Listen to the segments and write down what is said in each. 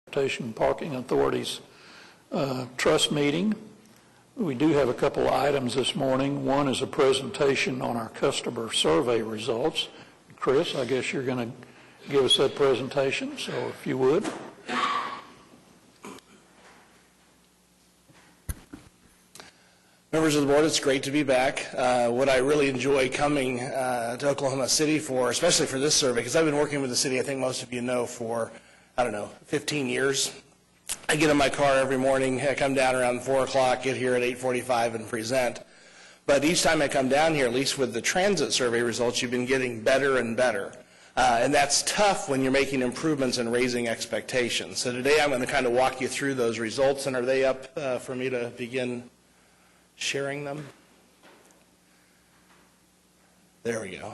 Transportation Parking Authority's trust meeting. We do have a couple of items this morning. One is a presentation on our customer survey results. Chris, I guess you're going to give us that presentation, so if you would. Members of the board, it's great to be back. What I really enjoy coming to Oklahoma City for, especially for this survey, because I've been working with the city, I think most of you know, for, 15 years. I get in my car every morning, I come down around 4 o'clock, get here at 8:45 and present. But each time I come down here, at least with the transit survey results, you've been getting better and better. And that's tough when you're making improvements and raising expectations. So today I'm going to kind of walk you through those results, and are they up for me to begin sharing them? There we go.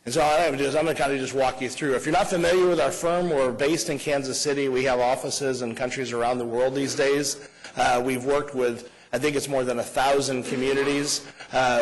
And so all I have to do is I'm going to kind of just walk you through. If you're not familiar with our firm, we're based in Kansas City. We have offices in countries around the world these days. We've worked with, I think it's more than 1,000 communities.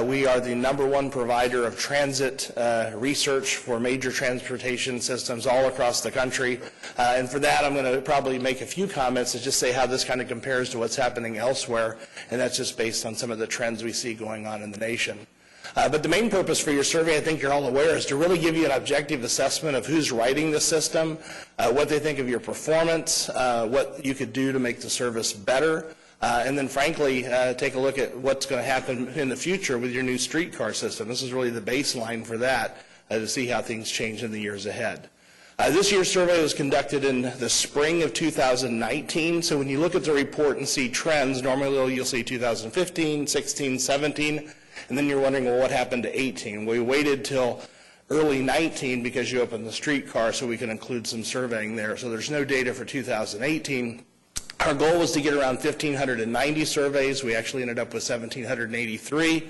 We are the #1 provider of transit research for major transportation systems all across the country. And for that, I'm going to probably make a few comments to just say how this kind of compares to what's happening elsewhere. And that's just based on some of the trends we see going on in the nation. But the main purpose for your survey, I think you're all aware, is to really give you an objective assessment of who's writing the system, what they think of your performance, what you could do to make the service better, and then frankly, take a look at what's going to happen in the future with your new streetcar system. This is really the baseline for that, to see how things change in the years ahead. This year's survey was conducted in the spring of 2019, so when you look at the report and see trends, normally you'll see 2015, 16, 17, and then you're wondering, well, what happened to 18? We waited till early 19 because you opened the streetcar so we can include some surveying there. So there's no data for 2018. Our goal was to get around 1,590 surveys. We actually ended up with 1,783.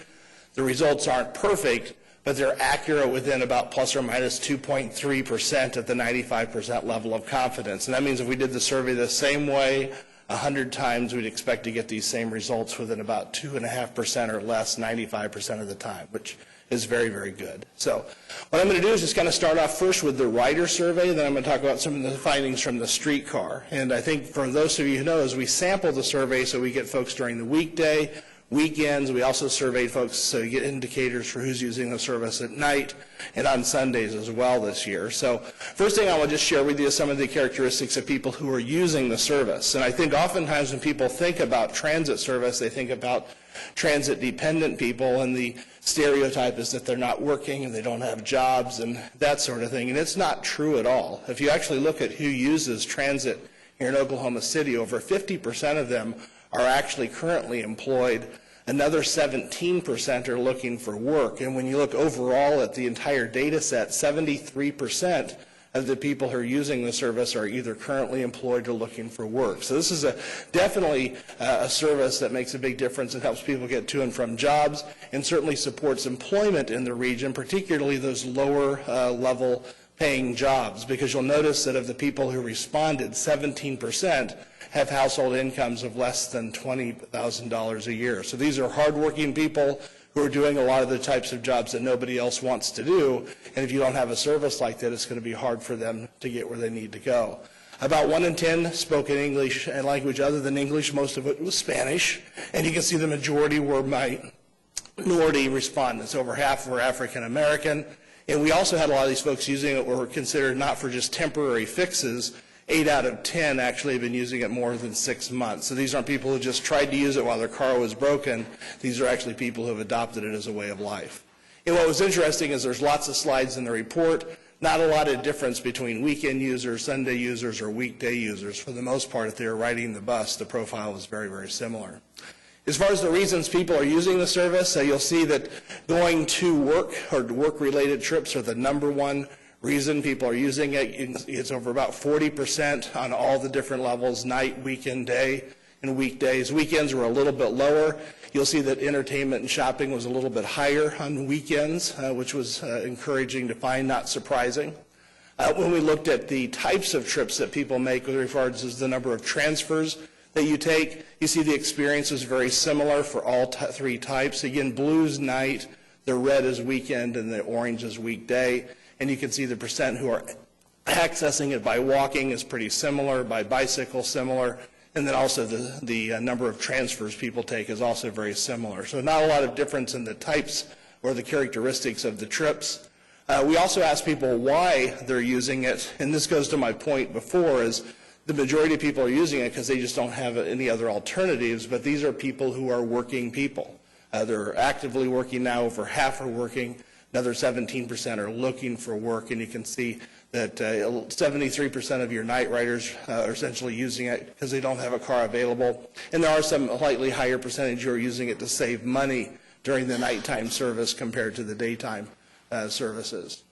The results aren't perfect, but they're accurate within about plus or minus 2.3% at the 95% level of confidence. And that means if we did the survey the same way 100 times, we'd expect to get these same results within about 2.5% or less 95% of the time, which is very, very good. So what I'm going to do is just kind of start off first with the rider survey, then I'm going to talk about some of the findings from the streetcar. And I think for those of you who know, as we sample the survey, so we get folks during the weekday, weekends. We also surveyed folks so you get indicators for who's using the service at night and on Sundays as well this year. So first thing I will just share with you is some of the characteristics of people who are using the service. And I think oftentimes when people think about transit service, they think about transit-dependent people, and the stereotype is that they're not working and they don't have jobs and that sort of thing. And it's not true at all. If you actually look at who uses transit here in Oklahoma City, over 50% of them are actually currently employed. Another 17% are looking for work. And when you look overall at the entire data set, 73% of the people who are using the service are either currently employed or looking for work. So this is definitely a service that makes a big difference and helps people get to and from jobs, and certainly supports employment in the region, particularly those lower level paying jobs, because you'll notice that of the people who responded, 17% have household incomes of less than $20,000 a year. So these are hardworking people who are doing a lot of the types of jobs that nobody else wants to do. And if you don't have a service like that, it's going to be hard for them to get where they need to go. About 1 in 10 spoke in English and language other than English. Most of it was Spanish. And you can see the majority were minority respondents. Over half were African American. And we also had a lot of these folks using it were considered not for just temporary fixes. 8 out of 10 actually have been using it more than 6 months. So these aren't people who just tried to use it while their car was broken. These are actually people who have adopted it as a way of life. And what was interesting is there's lots of slides in the report. Not a lot of difference between weekend users, Sunday users, or weekday users. For the most part, if they were riding the bus, the profile was very, very similar. As far as the reasons people are using the service, you'll see that going to work or work-related trips are the #1 reason people are using it. It's over about 40% on all the different levels, night, weekend, day, and weekdays. Weekends were a little bit lower. You'll see that entertainment and shopping was a little bit higher on weekends, which was encouraging to find, not surprising. When we looked at the types of trips that people make with regards to the number of transfers that you take, you see the experience is very similar for all three types. Again, blue's night, the red is weekend, and the orange is weekday. And you can see the percent who are Accessing it by walking is pretty similar, by bicycle similar, and then also the number of transfers people take is also very similar. So not a lot of difference in the types or the characteristics of the trips. We also ask people why they're using it, and this goes to my point before, is the majority of people are using it because they just don't have any other alternatives, but these are people who are working people. They're actively working now, over half are working, another 17% are looking for work, and you can see that 73% of your night riders are essentially using it because they don't have a car available, and there are some slightly higher percentage who are using it to save money during the nighttime service compared to the daytime services.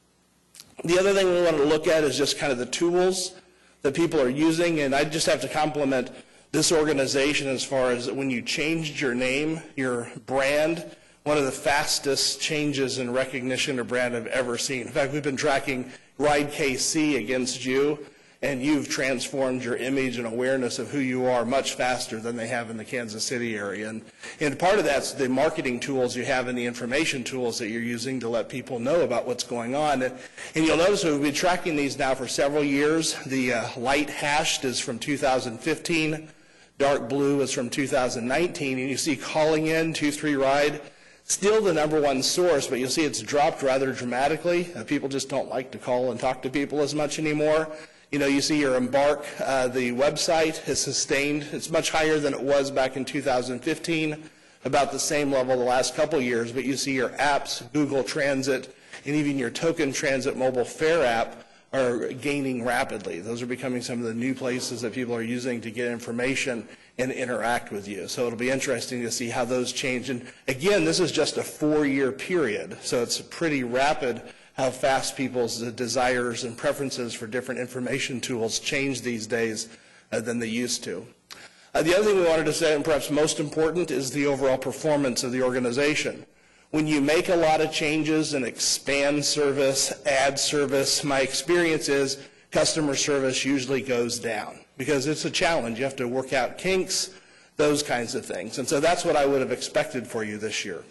The other thing we want to look at is just kind of the tools that people are using, and I just have to compliment this organization as far as when you changed your name, your brand, one of the fastest changes in recognition of brand I've ever seen. In fact, we've been tracking Ride KC against you, and you've transformed your image and awareness of who you are much faster than they have in the Kansas City area. And part of that's the marketing tools you have and the information tools that you're using to let people know about what's going on. And you'll notice we've been tracking these now for several years. The light hashed is from 2015. Dark blue is from 2019. And you see calling in, 2-3 Ride, still the #1 source, but you'll see it's dropped rather dramatically. People just don't like to call and talk to people as much anymore. You know, you see your Embark, the website has sustained. It's much higher than it was back in 2015, about the same level the last couple years, but you see your apps, Google Transit, and even your Token Transit mobile fare app are gaining rapidly. Those are becoming some of the new places that people are using to get information and interact with you. So it'll be interesting to see how those change. And again, this is just a 4-year period, so it's pretty rapid how fast people's desires and preferences for different information tools change these days than they used to. The other thing we wanted to say, and perhaps most important, is the overall performance of the organization. When you make a lot of changes and expand service, add service, my experience is customer service usually goes down because it's a challenge. You have to work out kinks, those kinds of things. And so that's what I would have expected for you this year.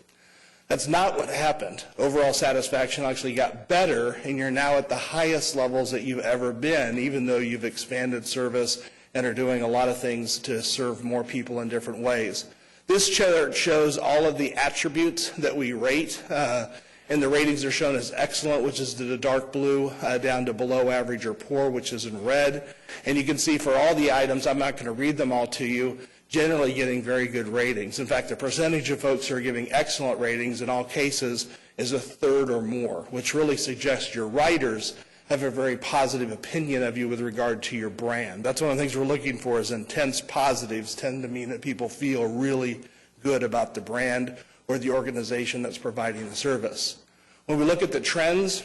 That's not what happened. Overall satisfaction actually got better, and you're now at the highest levels that you've ever been, even though you've expanded service and are doing a lot of things to serve more people in different ways. This chart shows all of the attributes that we rate, and the ratings are shown as excellent, which is the dark blue, down to below average or poor, which is in red. And you can see for all the items, I'm not going to read them all to you, generally getting very good ratings. In fact, the percentage of folks who are giving excellent ratings in all cases is a third or more, which really suggests your riders have a very positive opinion of you with regard to your brand. That's one of the things we're looking for, is intense positives tend to mean that people feel really good about the brand or the organization that's providing the service. When we look at the trends,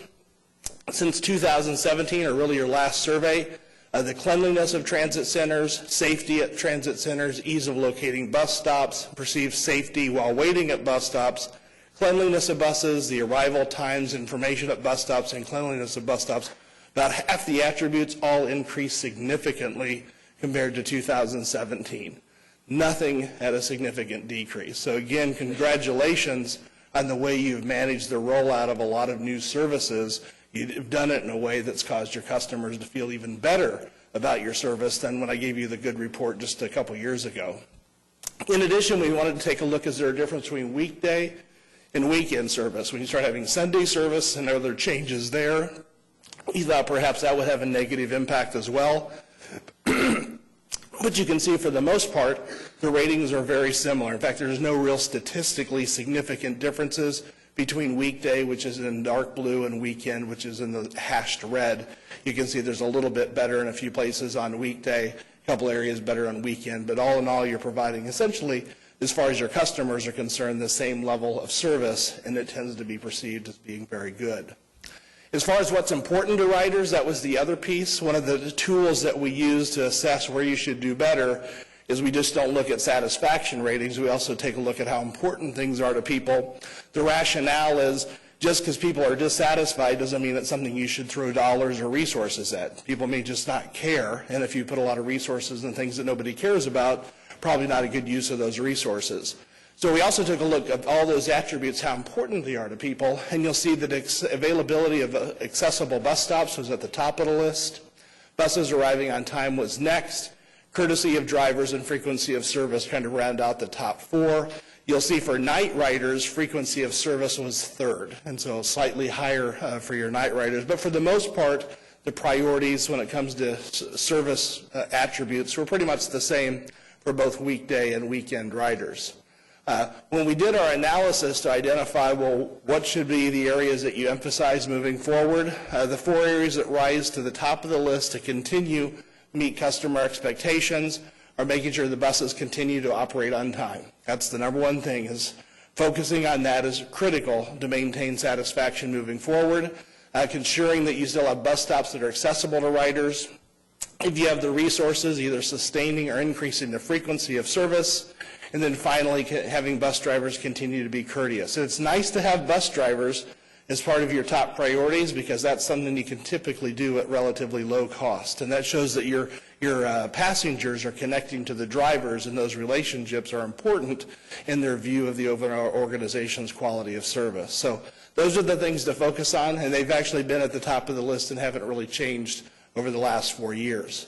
since 2017, or really your last survey, the cleanliness of transit centers, safety at transit centers, ease of locating bus stops, perceived safety while waiting at bus stops, cleanliness of buses, the arrival times, information at bus stops, and cleanliness of bus stops, about half the attributes all increased significantly compared to 2017. Nothing had a significant decrease. So again, congratulations on the way you've managed the rollout of a lot of new services. You've done it in a way that's caused your customers to feel even better about your service than when I gave you the good report just a couple years ago. In addition, we wanted to take a look, is there a difference between weekday and weekend service? When you start having Sunday service and other changes there, we thought perhaps that would have a negative impact as well. But you can see for the most part, the ratings are very similar. In fact, there's no real statistically significant differences between weekday, which is in dark blue, and weekend, which is in the hashed red. You can see there's a little bit better in a few places on weekday, a couple areas better on weekend, but all in all, you're providing essentially, as far as your customers are concerned, the same level of service, and it tends to be perceived as being very good. As far as what's important to riders, that was the other piece. One of the tools that we use to assess where you should do better is we just don't look at satisfaction ratings. We also take a look at how important things are to people. The rationale is just because people are dissatisfied doesn't mean it's something you should throw dollars or resources at. People may just not care, and if you put a lot of resources in things that nobody cares about, probably not a good use of those resources. So we also took a look at all those attributes, how important they are to people, and you'll see that availability of accessible bus stops was at the top of the list. Buses arriving on time was next. Courtesy of drivers and frequency of service kind of round out the top 4. You'll see for night riders, frequency of service was 3rd, and so slightly higher for your night riders. But for the most part, the priorities when it comes to service attributes were pretty much the same for both weekday and weekend riders. When we did our analysis to identify, well, what should be the areas that you emphasize moving forward, the 4 areas that rise to the top of the list to continue meet customer expectations are making sure the buses continue to operate on time. That's the number one thing, is focusing on that is critical to maintain satisfaction moving forward, ensuring that you still have bus stops that are accessible to riders. If you have the resources, either sustaining or increasing the frequency of service, and then finally having bus drivers continue to be courteous. So it's nice to have bus drivers as part of your top priorities, because that's something you can typically do at relatively low cost. And that shows that your passengers are connecting to the drivers, and those relationships are important in their view of the overall organization's quality of service. So those are the things to focus on, and they've actually been at the top of the list and haven't really changed over the last 4 years.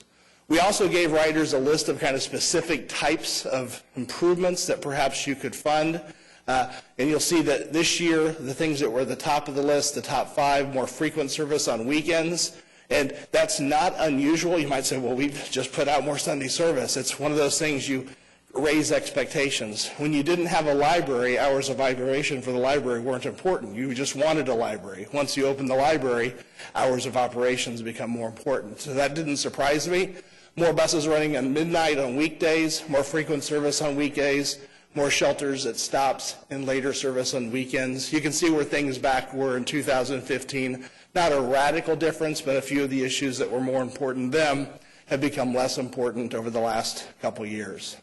We also gave riders a list of kind of specific types of improvements that perhaps you could fund. And you'll see that this year, the things that were at the top of the list, the top 5, more frequent service on weekends. And that's not unusual. You might say, well, we've just put out more Sunday service. It's one of those things you raise expectations. When you didn't have a library, hours of operation for the library weren't important. You just wanted a library. Once you open the library, hours of operations become more important. So that didn't surprise me. More buses running at midnight on weekdays, more frequent service on weekdays, more shelters at stops, and later service on weekends. You can see where things back were in 2015. Not a radical difference, but a few of the issues that were more important then have become less important over the last couple years.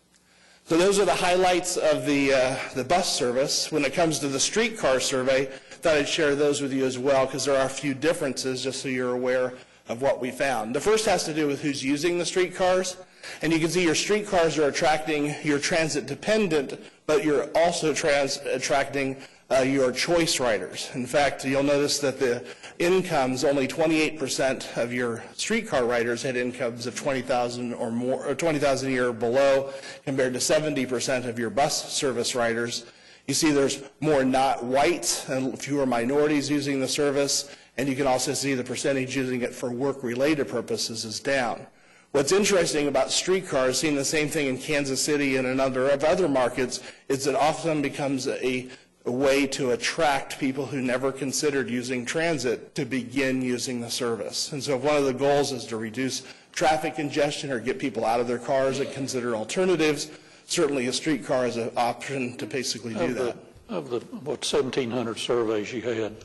So those are the highlights of the bus service. When it comes to the streetcar survey, I thought I'd share those with you as well, because there are a few differences, just so you're aware of what we found. The first has to do with who's using the streetcars. And you can see your streetcars are attracting your transit dependent, but you're also attracting your choice riders. In fact, you'll notice that the incomes, only 28% of your streetcar riders had incomes of $20,000 or more, or $20,000 a year or below, compared to 70% of your bus service riders. You see there's more not whites and fewer minorities using the service, and you can also see the percentage using it for work-related purposes is down. What's interesting about streetcars, seeing the same thing in Kansas City and a number of other markets, is it often becomes a way to attract people who never considered using transit to begin using the service. And so if one of the goals is to reduce traffic congestion or get people out of their cars and consider alternatives, certainly a streetcar is an option to basically do that. Of the 1,700 surveys you had,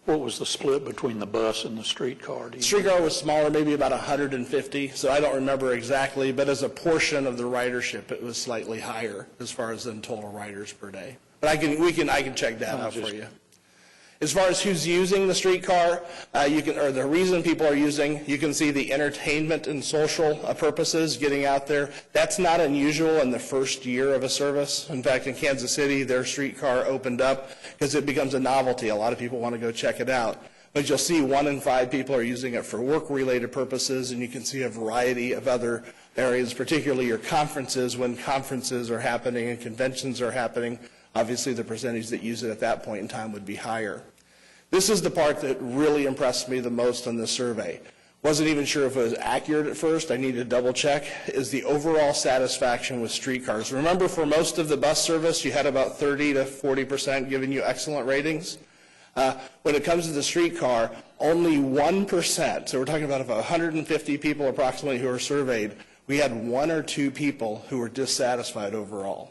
what was the split between the bus and the streetcar? Streetcar was smaller, maybe about 150, so I don't remember exactly, but as a portion of the ridership, it was slightly higher as far as the total riders per day. But I can check that out for you. As far as who's using the streetcar, or the reason people are using, you can see the entertainment and social purposes, getting out there. That's not unusual in the first year of a service. In fact, in Kansas City, their streetcar opened up because it becomes a novelty. A lot of people want to go check it out. But you'll see 1 in 5 people are using it for work-related purposes, and you can see a variety of other areas, particularly your conferences. When conferences are happening and conventions are happening, obviously the percentage that use it at that point in time would be higher. This is the part that really impressed me the most on this survey. Wasn't even sure if it was accurate at first. I needed to double check. Is the overall satisfaction with streetcars. Remember, for most of the bus service, you had about 30 to 40% giving you excellent ratings. When it comes to the streetcar, only 1%, so we're talking about 150 people approximately who are surveyed, we had 1 or 2 people who were dissatisfied overall.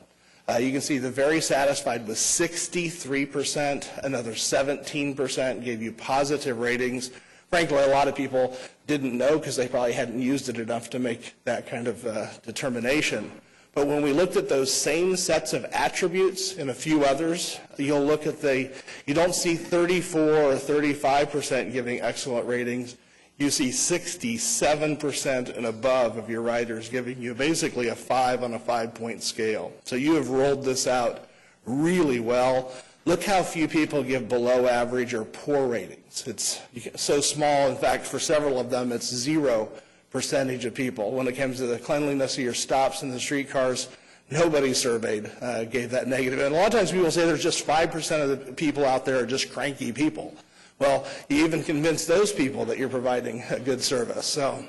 You can see the very satisfied was 63%, another 17% gave you positive ratings. Frankly, a lot of people didn't know because they probably hadn't used it enough to make that kind of determination. But when we looked at those same sets of attributes and a few others, you'll look at you don't see 34 or 35% giving excellent ratings. You see 67% and above of your riders giving you basically a 5 on a 5-point scale. So you have rolled this out really well. Look how few people give below average or poor ratings. It's so small. In fact, for several of them, it's 0% of people. When it comes to the cleanliness of your stops in the streetcars, nobody surveyed gave that negative. And a lot of times people say there's just 5% of the people out there are just cranky people. Well, you even convince those people that you're providing a good service. So,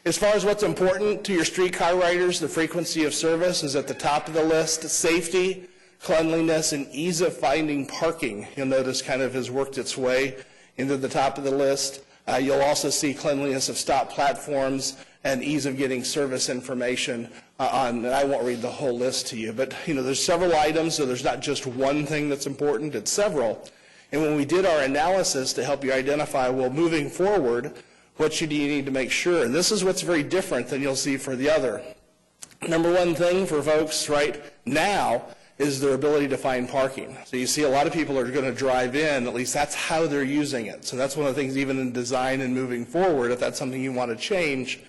as far as what's important to your streetcar riders, the frequency of service is at the top of the list. Safety, cleanliness, and ease of finding parking, you'll notice kind of has worked its way into the top of the list. You'll also see cleanliness of stop platforms and ease of getting service information and I won't read the whole list to you, but there's several items, so there's not just one thing that's important, it's several. And when we did our analysis to help you identify, well, moving forward, what should you need to make sure? And this is what's very different than you'll see for the other. Number one thing for folks right now is their ability to find parking. So you see a lot of people are going to drive in, at least that's how they're using it. So that's one of the things even in design and moving forward, if that's something you want to change,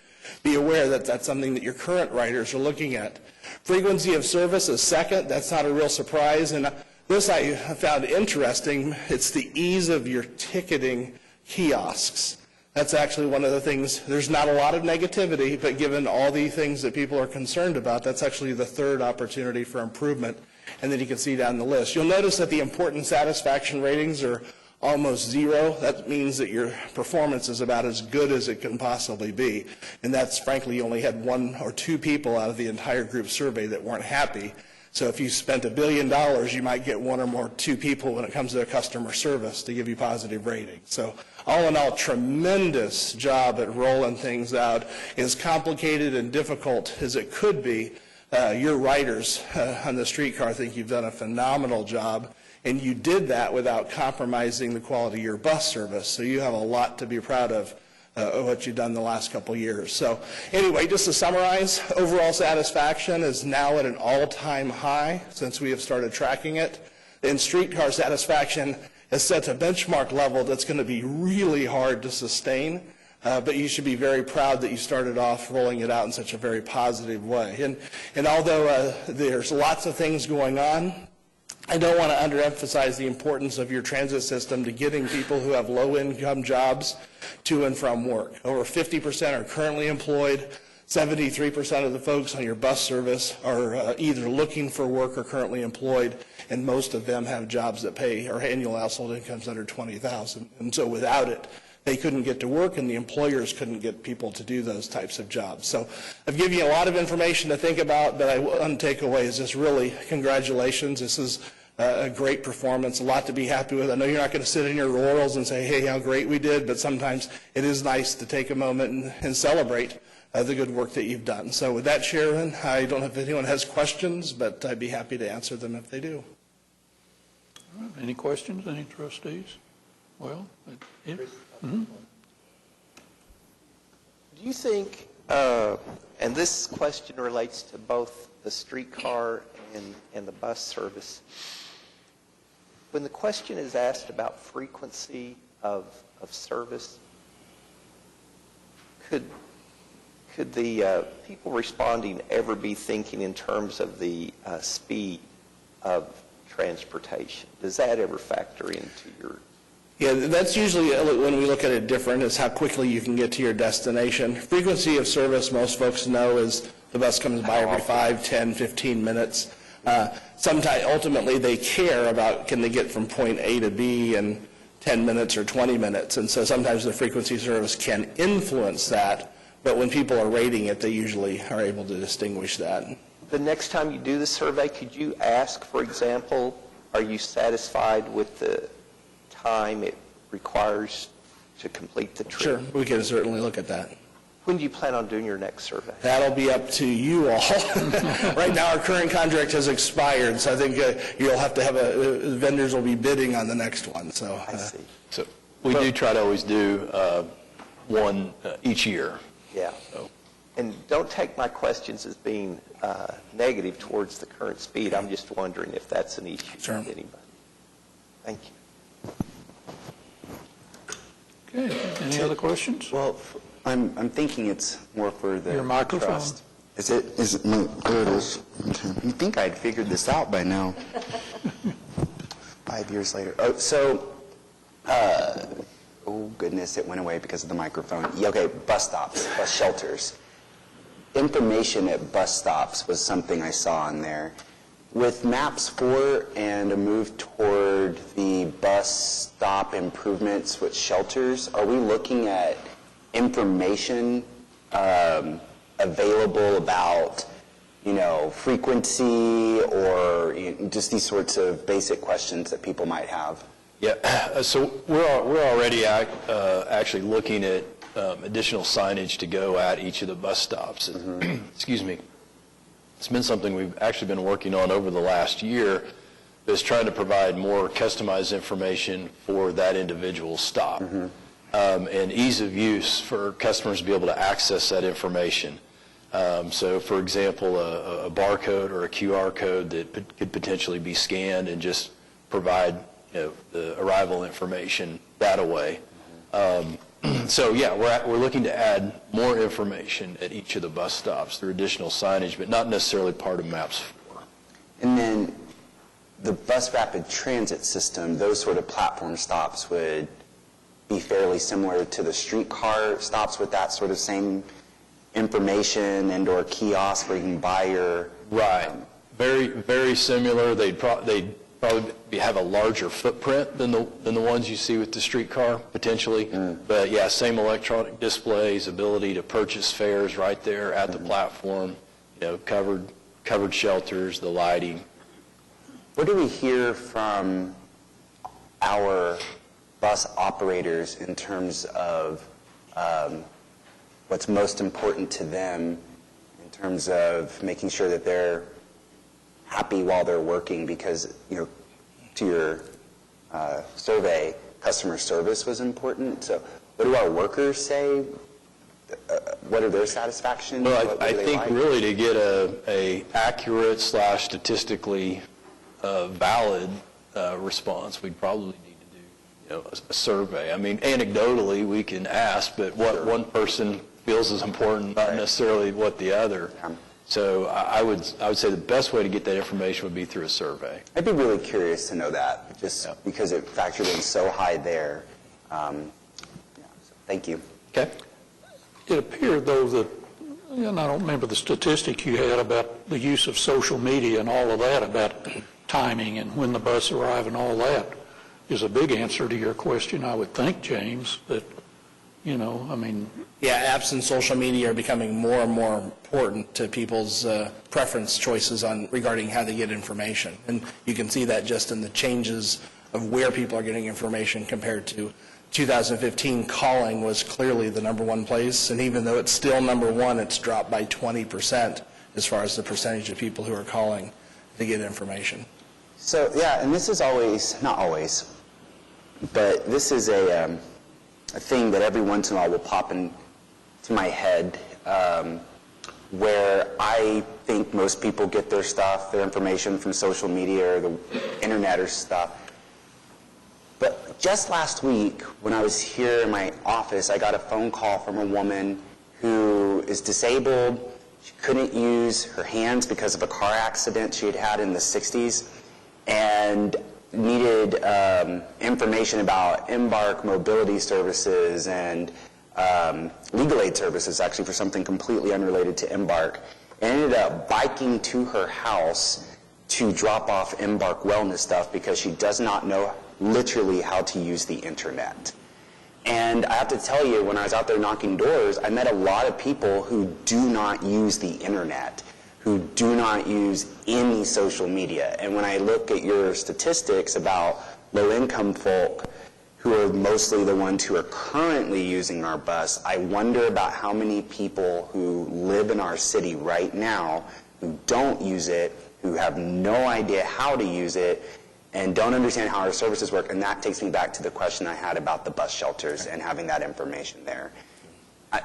be aware that that's something that your current riders are looking at. Frequency of service is second. That's not a real surprise. And this I found interesting. It's the ease of your ticketing kiosks. That's actually one of the things. There's not a lot of negativity, but given all the things that people are concerned about, that's actually the third opportunity for improvement. And then you can see down the list. You'll notice that the important satisfaction ratings are almost 0. That means that your performance is about as good as it can possibly be. And that's, frankly, you only had 1 or 2 people out of the entire group survey that weren't happy. So if you spent $1 billion, you might get 1 or more 2 people when it comes to their customer service to give you positive ratings. So all in all, tremendous job at rolling things out. As complicated and difficult as it could be, your riders on the streetcar think you've done a phenomenal job. And you did that without compromising the quality of your bus service. So you have a lot to be proud of what you've done the last couple of years. So anyway, just to summarize, overall satisfaction is now at an all-time high since we have started tracking it. And streetcar satisfaction has set a benchmark level that's going to be really hard to sustain. But you should be very proud that you started off rolling it out in such a very positive way. And although there's lots of things going on, I don't want to underemphasize the importance of your transit system to getting people who have low-income jobs to and from work. Over 50% are currently employed. 73% of the folks on your bus service are either looking for work or currently employed, and most of them have jobs that pay or annual household incomes under $20,000. And so without it, they couldn't get to work, and the employers couldn't get people to do those types of jobs. So I've given you a lot of information to think about, but one takeaway is just really congratulations. This is a great performance, a lot to be happy with. I know you're not going to sit in your laurels and say, hey, how great we did, but sometimes it is nice to take a moment and celebrate the good work that you've done. So with that, Sharon, I don't know if anyone has questions, but I'd be happy to answer them if they do. All right. Any questions, any trustees? Well, Do you think, and this question relates to both the streetcar and the bus service, when the question is asked about frequency of service, could the people responding ever be thinking in terms of the speed of transportation? Does that ever factor into your... Yeah, that's usually, when we look at it different, is how quickly you can get to your destination. Frequency of service, most folks know, is the bus comes by every 5, 10, 15 minutes. Sometimes, ultimately, they care about can they get from point A to B in 10 minutes or 20 minutes. And so sometimes the frequency of service can influence that. But when people are rating it, they usually are able to distinguish that. The next time you do the survey, could you ask, for example, are you satisfied with the time it requires to complete the trip? Sure, we can certainly look at that. When do you plan on doing your next survey? That'll be up to you all. Right now, our current contract has expired, so I think you'll have to have vendors will be bidding on the next one. So I see. So we do try to always do one each year. Yeah. So. And don't take my questions as being negative towards the current speed. I'm just wondering if that's an issue Sure. with anybody. Thank you. okay. Any other questions? Well, I'm thinking it's more for the Your microphone. trust. Is it, there it is. Okay. You think I'd figured this out by now. 5 years later. Oh goodness, it went away because of the microphone. Yeah, okay, bus stops, bus shelters. Information at bus stops was something I saw on there. With MAPS 4 and a move toward the bus stop improvements with shelters, are we looking at information available about, frequency or just these sorts of basic questions that people might have? Yeah, so we're already actually looking at additional signage to go at each of the bus stops. Excuse me. It's been something we've actually been working on over the last year, is trying to provide more customized information for that individual stop, and ease of use for customers to be able to access that information. So, for example, a barcode or a QR code that could potentially be scanned and just provide the arrival information that way. So yeah, we're looking to add more information at each of the bus stops through additional signage, but not necessarily part of MAPS 4. And then the bus rapid transit system, those sort of platform stops would be fairly similar to the streetcar stops with that sort of same information and or kiosk where you can buy your... Right. Very, very similar. They'd probably have a larger footprint than the ones you see with the streetcar, potentially. But yeah, same electronic displays, ability to purchase fares right there at the platform, covered shelters, the lighting. What do we hear from our bus operators in terms of what's most important to them in terms of making sure that they're happy while they're working? Because, to your survey, customer service was important. So what do our workers say? What are their satisfactions? Well, I think really to get a accurate / statistically valid response, we'd probably need to do a survey. I mean, anecdotally we can ask, but what one person feels is important, not necessarily what the other. So I would say the best way to get that information would be through a survey. I'd be really curious to know that, just because it factored in so high there. So thank you. Okay. It appeared, though, that, and I don't remember the statistic you had about the use of social media and all of that, about timing and when the bus arrive and all that, is a big answer to your question, I would think, James, that, Yeah, apps and social media are becoming more and more important to people's preference choices regarding how they get information. And you can see that just in the changes of where people are getting information compared to 2015. Calling was clearly the #1 place, and even though it's still #1, it's dropped by 20% as far as the percentage of people who are calling to get information. So, yeah, and this is not always, but this is a thing that every once in a while will pop into my head, where I think most people get their information from social media or the internet or stuff. But just last week, when I was here in my office, I got a phone call from a woman who is disabled. She couldn't use her hands because of a car accident she had had in the 60s, and needed information about Embark mobility services and legal aid services, actually, for something completely unrelated to Embark, and ended up biking to her house to drop off Embark wellness stuff because she does not know literally how to use the internet. And I have to tell you, when I was out there knocking doors, I met a lot of people who do not use the internet, who do not use any social media. And when I look at your statistics about low-income folk, who are mostly the ones who are currently using our bus, I wonder about how many people who live in our city right now who don't use it, who have no idea how to use it, and don't understand how our services work. And that takes me back to the question I had about the bus shelters and having that information there. I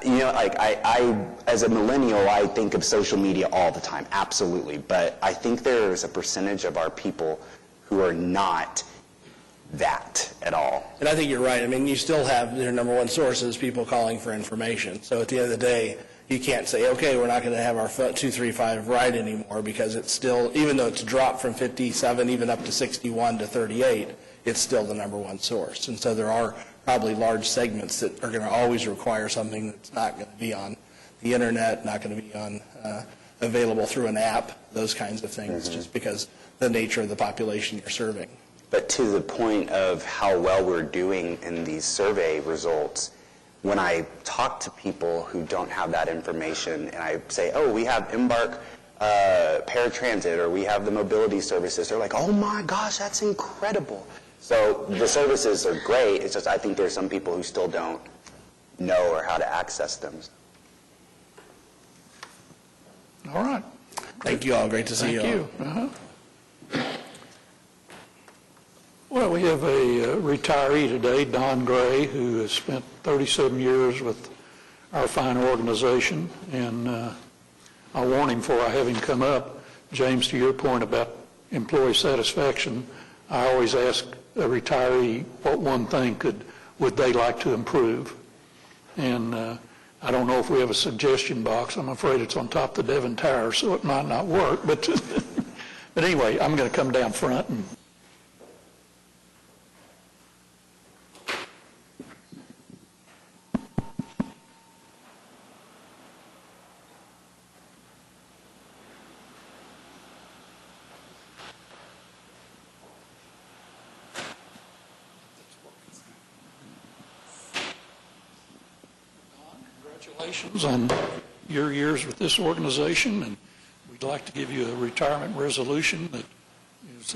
as a millennial, I think of social media all the time, absolutely. But I think there is a percentage of our people who are not that at all. And I think you're right. I mean, you still have their #1 sources, people calling for information. So at the end of the day, You can't say, okay, we're not going to have our 235 ride anymore, because it's still, even though it's dropped from 57 even up to 61 to 38, it's still the number one source. And so there are probably large segments that are going to always require something that's not going to be on the internet, not going to be on available through an app, those kinds of things, just because the nature of the population you're serving. But to the point of how well we're doing in these survey results, when I talk to people who don't have that information and I say, oh, we have Embark paratransit, or we have the mobility services, they're like, oh my gosh, that's incredible. So the services are great, it's just I think there's some people who still don't know or how to access them. All right. Thank you all. Great to see you all. Thank you. Well, we have a retiree today, Don Gray, who has spent 37 years with our fine organization, and I'll warn him before I have him come up. James, to your point about employee satisfaction, I always ask a retiree what one thing would they like to improve. And I don't know if we have a suggestion box. I'm afraid it's on top of the Devon Tower, so it might not work. But anyway, I'm going to come down front and congratulations on your years with this organization, and we'd like to give you a retirement resolution that is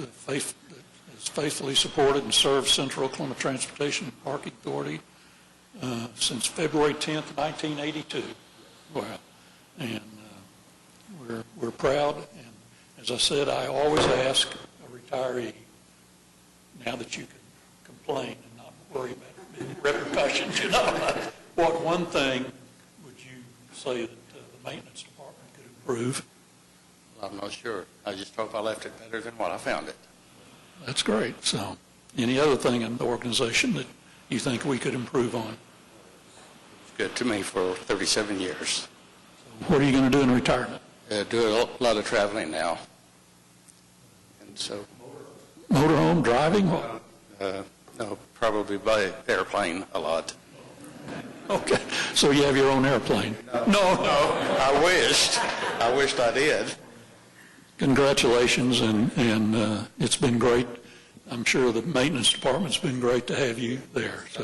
faithfully supported and served Central Oklahoma Transportation and Parking Authority since February 10th, 1982. Wow. And we're proud, and as I said, I always ask a retiree, now that you can complain and not worry about repercussions, what one thing say that the maintenance department could improve? Well, I'm not sure. I just hope I left it better than what I found it. That's great. So, any other thing in the organization that you think we could improve on? It's good to me for 37 years. So what are you going to do in retirement? Do a lot of traveling now. And so... Motorhome, driving? No, probably by airplane a lot. Okay, so you have your own airplane? No. I wished I did. Congratulations, and it's been great. I'm sure the maintenance department's been great to have you there. So,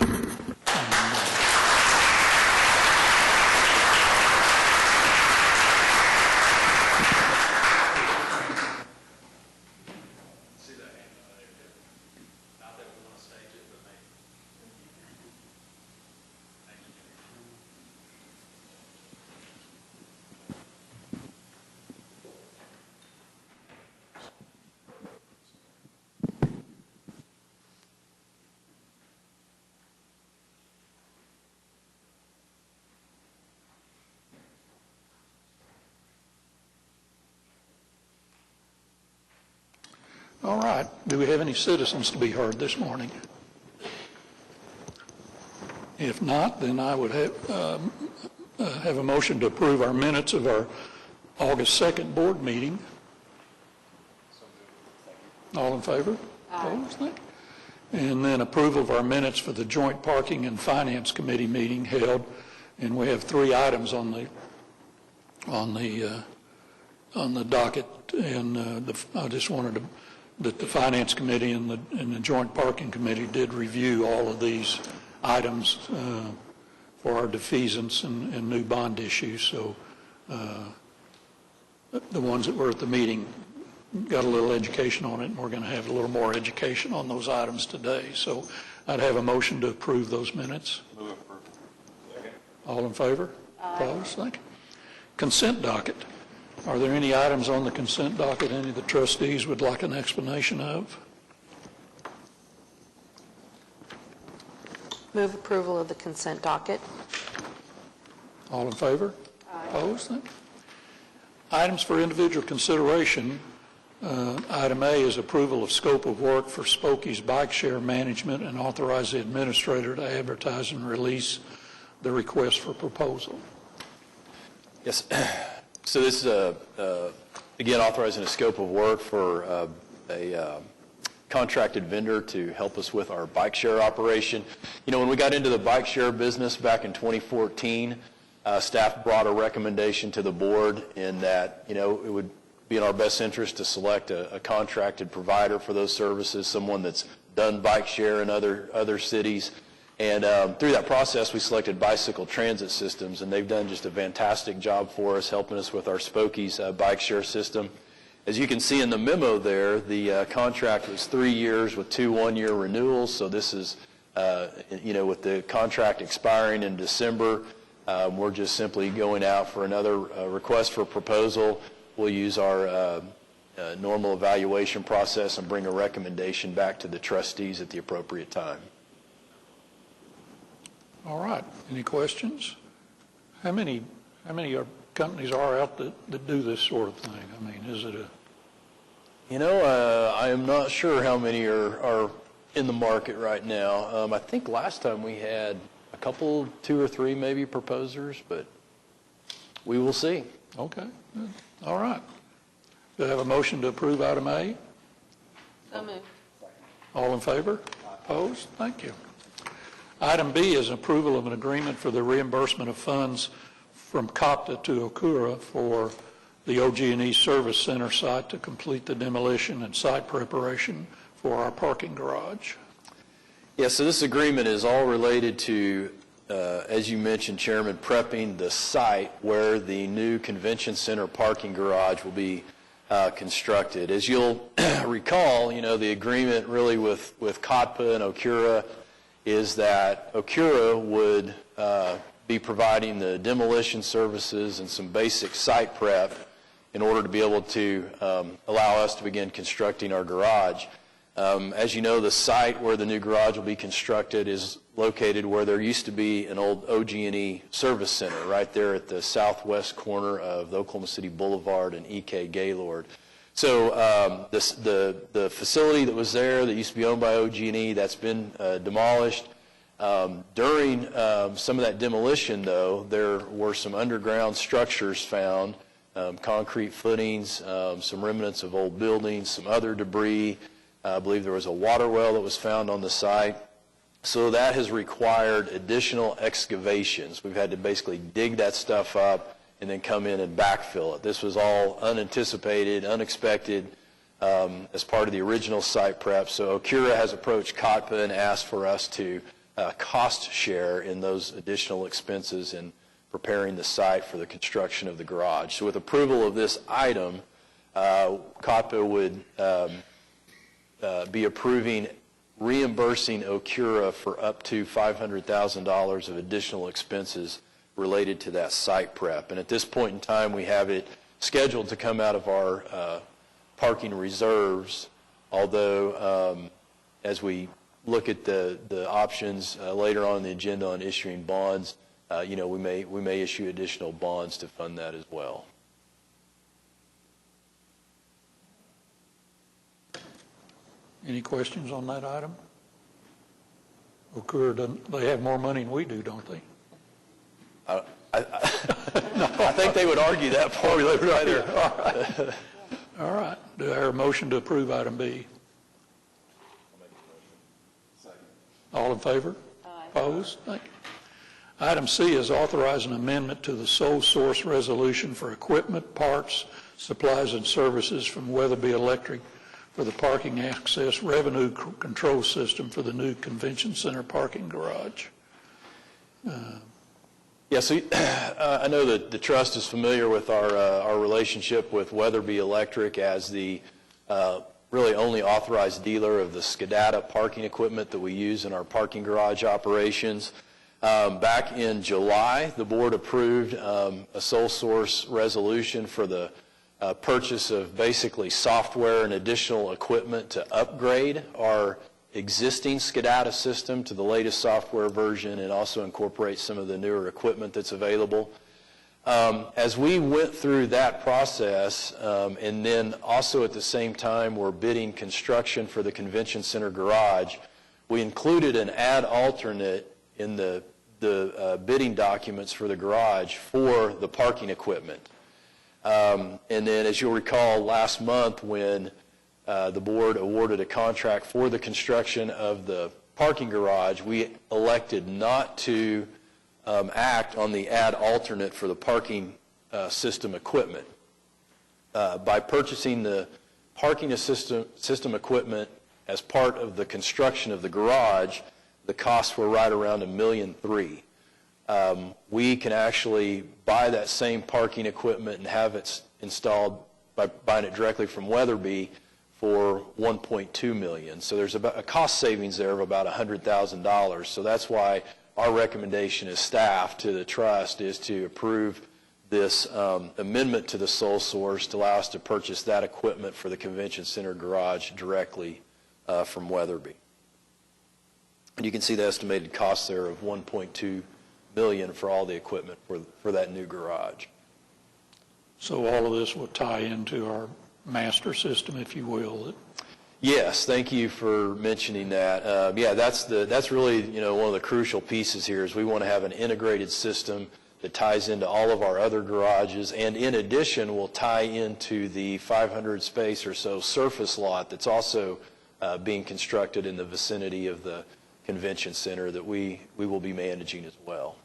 all right. Do we have any citizens to be heard this morning? If not, then I would have a motion to approve our minutes of our August 2nd board meeting. All in favor? Opposed? And then approval of our minutes for the Joint Parking and Finance Committee meeting held. And we have 3 items on the docket. And I just wanted to that the Finance Committee and the Joint Parking Committee did review all of these items for our defeasance and new bond issues. So the ones that were at the meeting got a little education on it, and we're going to have a little more education on those items today. So I'd have a motion to approve those minutes. Move approval. All in favor? Opposed? Thank you. Consent docket. Are there any items on the consent docket any of the trustees would like an explanation of? Move approval of the consent docket. All in favor? Opposed? Thank you. Items for individual consideration. Item A is approval of scope of work for Spokie's bike share management and authorize the administrator to advertise and release the request for proposal. Yes. So this is, again, authorizing a scope of work for a contracted vendor to help us with our bike share operation. You know, when we got into the bike share business back in 2014, staff brought a recommendation to the board in that, you know, it would be in our best interest to select a contracted provider for those services, someone that's done bike share in other cities. And through that process, we selected Bicycle Transit Systems, and they've done just a fantastic job for us, helping us with our Spokies bike share system. As you can see in the memo there, the contract was 3 years with 2 one-year renewals. So this is, you know, with the contract expiring in December, we're just simply going out for another request for proposal. We'll use our normal evaluation process and bring a recommendation back to the trustees at the appropriate time. All right. Any questions? How many companies are out that do this sort of thing? I mean, is it a... You know, I am not sure how many are in the market right now. I think last time we had a couple, 2 or 3 maybe proposers, but we will see. Okay. Good. All right. Do I have a motion to approve item A? So moved. All in favor? Opposed? Thank you. Item B is approval of an agreement for the reimbursement of funds from Copta to Acura for the OG&E Service Center site to complete the demolition and site preparation for our parking garage. Yeah, so this agreement is all related to, as you mentioned, Chairman, prepping the site where the new convention center parking garage will be constructed. As you'll recall, you know, the agreement really with Cotpa and Acura is that Acura would be providing the demolition services and some basic site prep in order to be able to allow us to begin constructing our garage. As you know, the site where the new garage will be constructed is located where there used to be an old OG&E service center right there at the southwest corner of the Oklahoma City Boulevard and E.K. Gaylord. So the facility that was there that used to be owned by OG&E, that's been demolished. During some of that demolition, though, there were some underground structures found, concrete footings, some remnants of old buildings, some other debris. I believe there was a water well that was found on the site. So that has required additional excavations. We've had to basically dig that stuff up and then come in and backfill it. This was all unanticipated, unexpected as part of the original site prep. So Acura has approached Cotpa and asked for us to cost share in those additional expenses in preparing the site for the construction of the garage. So with approval of this item, Cotpa would be approving reimbursing Acura for up to $500,000 of additional expenses related to that site prep. And at this point in time, we have it scheduled to come out of our parking reserves, although as we look at the options later on in the agenda on issuing bonds, you know, we may issue additional bonds to fund that as well. Any questions on that item? Acura they have more money than we do, don't they? I think they would argue that for me right there. All right. Do I hear a motion to approve item B? All in favor? Aye. Opposed? Thank you. Item C is authorize an amendment to the sole source resolution for equipment, parts, supplies, and services from Weatherby Electric for the parking access revenue control system for the new convention center parking garage. Yeah, so I know that the trust is familiar with our relationship with Weatherby Electric as the really only authorized dealer of the SCADATA parking equipment that we use in our parking garage operations. Back in July, the board approved a sole source resolution for the purchase of basically software and additional equipment to upgrade our existing SCADATA system to the latest software version and also incorporate some of the newer equipment that's available. As we went through that process, and then also at the same time we're bidding construction for the convention center garage, we included an ad alternate in the the bidding documents for the garage for the parking equipment. And then, as you'll recall, last month when the board awarded a contract for the construction of the parking garage, we elected not to act on the add alternate for the parking system equipment. By purchasing the parking system equipment as part of the construction of the garage, the costs were right around $1.3 million. We can actually buy that same parking equipment and have it installed by buying it directly from Weatherby for $1.2 million. So there's about a cost savings there of about $100,000. So that's why our recommendation as staff to the trust is to approve this amendment to the sole source to allow us to purchase that equipment for the convention center garage directly from Weatherby. And you can see the estimated cost there of $1.2 million for all the equipment for that new garage. So all of this will tie into our master system, if you will. Yes, thank you for mentioning that. Yeah, that's really one of the crucial pieces here is we want to have an integrated system that ties into all of our other garages, and in addition will tie into the 500 space or so surface lot that's also being constructed in the vicinity of the convention center that we will be managing as well.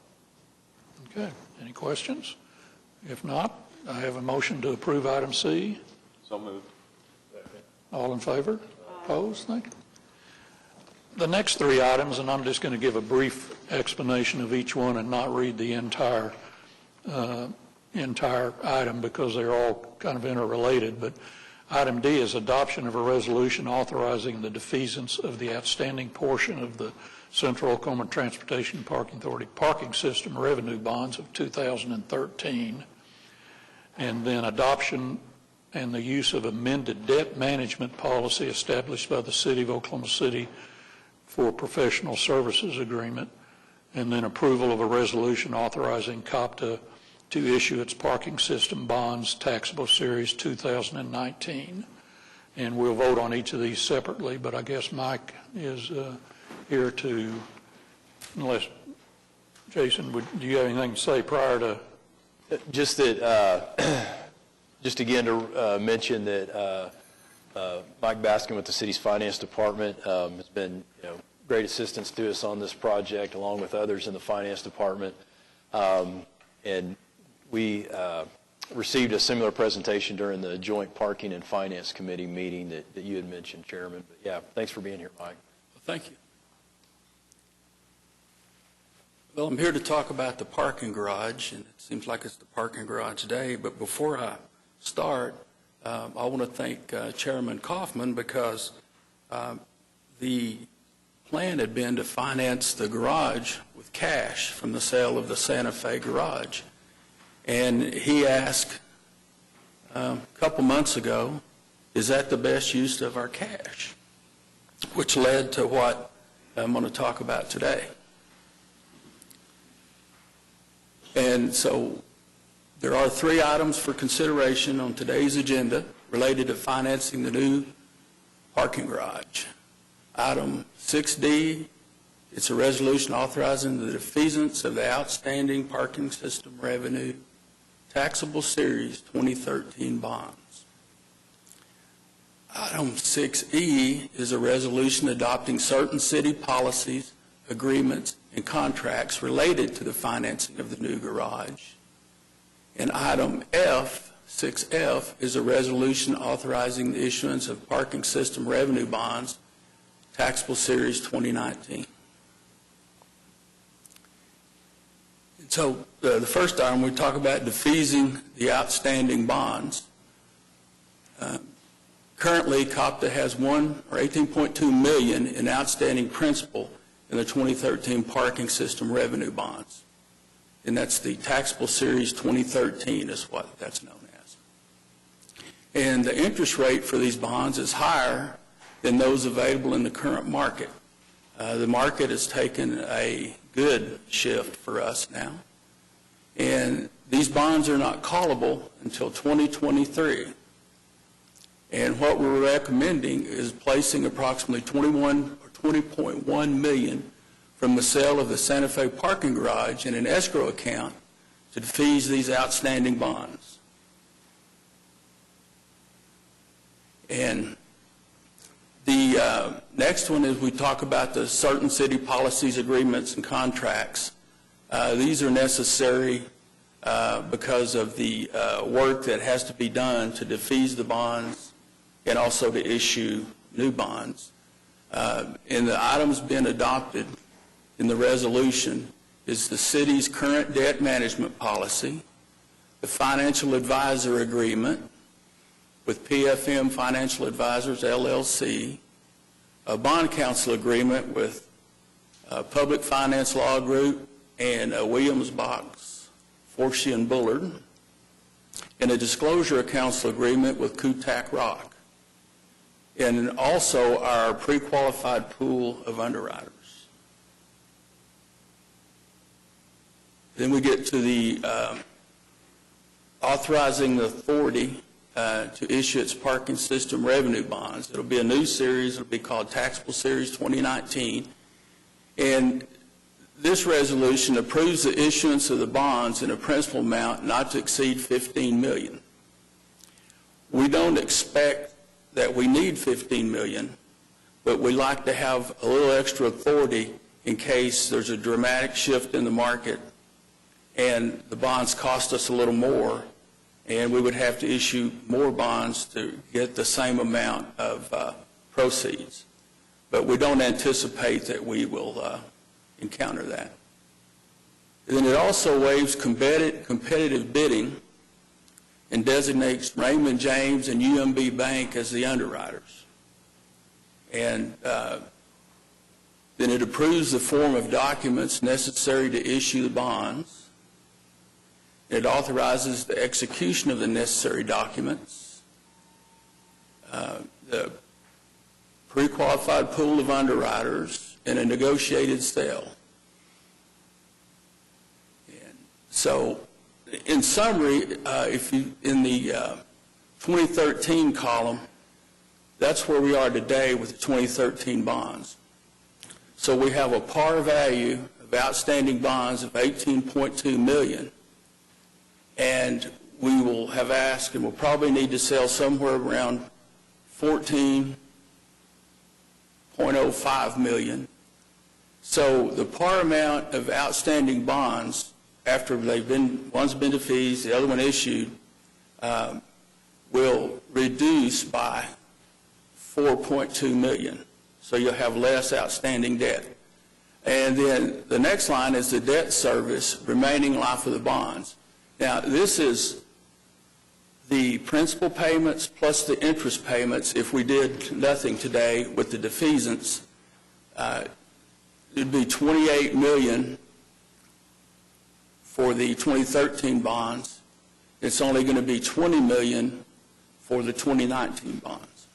Okay, any questions? If not, I have a motion to approve item C. So moved. All in favor? Opposed? Thank you. The next three items, and I'm just going to give a brief explanation of each one and not read the entire item because they're all kind of interrelated. But item D is adoption of a resolution authorizing the defeasance of the outstanding portion of the Central Oklahoma Transportation Parking Authority parking system revenue bonds of 2013, and then adoption and the use of amended debt management policy established by the City of Oklahoma City for professional services agreement, and then approval of a resolution authorizing Copta to issue its parking system bonds, taxable series 2019. And we'll vote on each of these separately, but I guess Mike is here to, unless, Jason, do you have anything to say prior to? Just that, just again to mention that Mike Baskin with the city's finance department has been great assistance to us on this project, along with others in the finance department. And we received a similar presentation during the joint parking and finance committee meeting that you had mentioned, Chairman. But yeah, thanks for being here, Mike. Well, thank you. Well, I'm here to talk about the parking garage, and it seems like it's the parking garage day. But before I start, I want to thank Chairman Kaufman because the plan had been to finance the garage with cash from the sale of the Santa Fe garage. And he asked a couple months ago, is that the best use of our cash? Which led to what I'm going to talk about today. And so there are three items for consideration on today's agenda related to financing the new parking garage. Item 6D, it's a resolution authorizing the defeasance of the outstanding parking system revenue taxable series 2013 bonds. Item 6E is a resolution adopting certain city policies, agreements, and contracts related to the financing of the new garage. And item F, 6F, is a resolution authorizing the issuance of parking system revenue bonds, taxable series 2019. And so the first item, we talk about defeasing the outstanding bonds. Currently, Copta has $18.2 million in outstanding principal in the 2013 parking system revenue bonds. And that's the taxable series 2013 is what that's known as. And the interest rate for these bonds is higher than those available in the current market. The market has taken a good shift for us now. And these bonds are not callable until 2023. And what we're recommending is placing approximately $20.1 million from the sale of the Santa Fe parking garage in an escrow account to defease these outstanding bonds. And the next one is we talk about the certain city policies, agreements, and contracts. These are necessary because of the work that has to be done to defease the bonds and also to issue new bonds. And the items being adopted in the resolution is the city's current debt management policy, the financial advisor agreement with PFM Financial Advisors, LLC, a bond counsel agreement with Public Finance Law Group and Williams Box, Forsey and Bullard, and a disclosure counsel agreement with Kutak Rock, and also our pre-qualified pool of underwriters. Then we get to the authorizing the authority to issue its parking system revenue bonds. It'll be a new series. It'll be called Taxable Series 2019. And this resolution approves the issuance of the bonds in a principal amount not to exceed $15 million. We don't expect that we need $15 million, but we like to have a little extra authority in case there's a dramatic shift in the market and the bonds cost us a little more, and we would have to issue more bonds to get the same amount of proceeds. But we don't anticipate that we will encounter that. And then it also waives competitive bidding and designates Raymond James and UMB Bank as the underwriters. And then it approves the form of documents necessary to issue the bonds. It authorizes the execution of the necessary documents, the pre-qualified pool of underwriters, and a negotiated sale. And so, in summary, if you in the 2013 column, that's where we are today with the 2013 bonds. So we have a par value of outstanding bonds of $18.2 million. And we will have asked, and we'll probably need to sell somewhere around $14.05 million. So the par amount of outstanding bonds, after one's been defeased, the other one issued, will reduce by $4.2 million. So you'll have less outstanding debt. And then the next line is the debt service, remaining life of the bonds. Now, this is the principal payments plus the interest payments. If we did nothing today with the defeasance, it'd be $28 million for the 2013 bonds. It's only going to be $20 million for the 2019 bonds.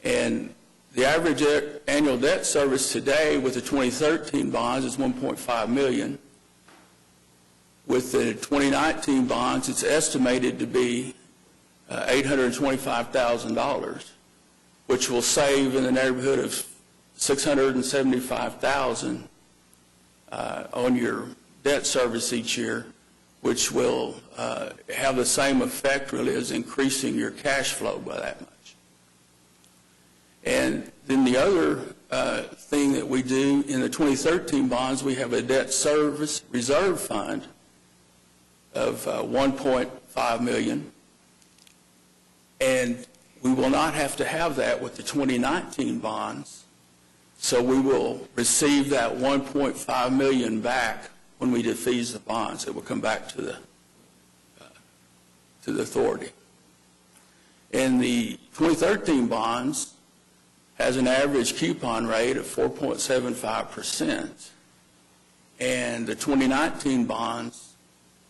And the average annual debt service today with the 2013 bonds is $1.5 million. With the 2019 bonds, it's estimated to be $825,000, which will save in the neighborhood of $675,000 on your debt service each year, which will have the same effect really as increasing your cash flow by that much. And then the other thing that we do in the 2013 bonds, we have a debt service reserve fund of $1.5 million, and we will not have to have that with the 2019 bonds, so we will receive that $1.5 million back when we defease the bonds. It will come back to the authority. And the 2013 bonds has an average coupon rate of 4.75%, and the 2019 bonds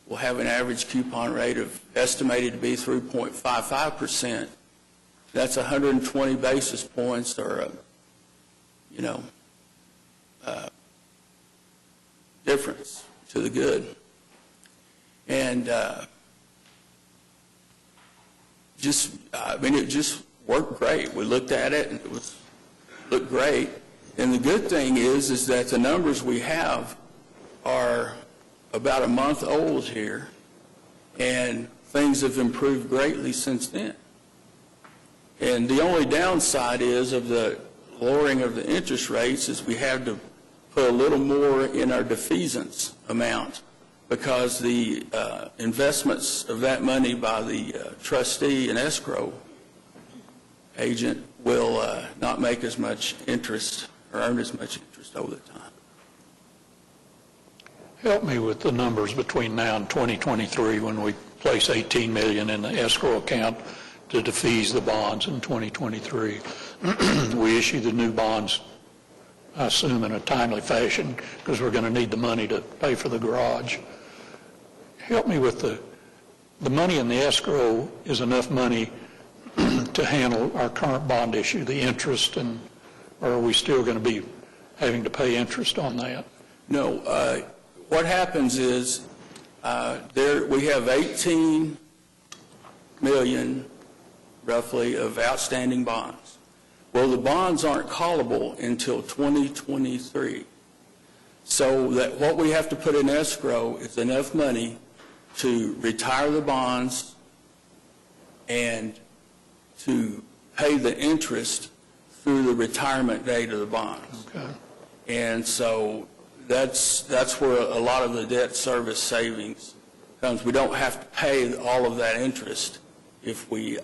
will have an average coupon rate of estimated to be 3.55%. That's 120 basis points, or difference to the good. And it just worked great. We looked at it and looked great. And the good thing is that the numbers we have are about a month old here, and things have improved greatly since then. And the only downside is of the lowering of the interest rates is we have to put a little more in our defeasance amount because the investments of that money by the trustee and escrow agent will not make as much interest or earn as much interest over the time. Help me with the numbers between now and 2023 when we place $18 million in the escrow account to defease the bonds in 2023. We issue the new bonds, I assume, in a timely fashion because we're going to need the money to pay for the garage. Help me with the money in the escrow is enough money to handle our current bond issue, the interest, and or are we still going to be having to pay interest on that? No. What happens is we have 18 million roughly of outstanding bonds. Well, the bonds aren't callable until 2023. So that what we have to put in escrow is enough money to retire the bonds and to pay the interest through the retirement date of the bonds. Okay. And so that's where a lot of the debt service savings comes. We don't have to pay all of that interest if we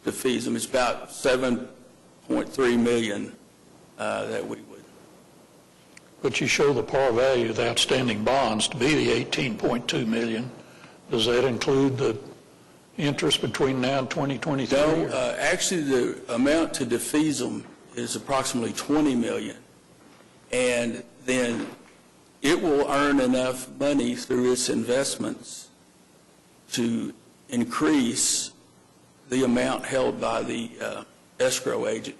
defease them. It's about $7.3 million that we would. But you show the par value of the outstanding bonds to be the $18.2 million. Does that include the interest between now and 2023? No, actually the amount to defease them is approximately $20 million. And then it will earn enough money through its investments to increase the amount held by the escrow agent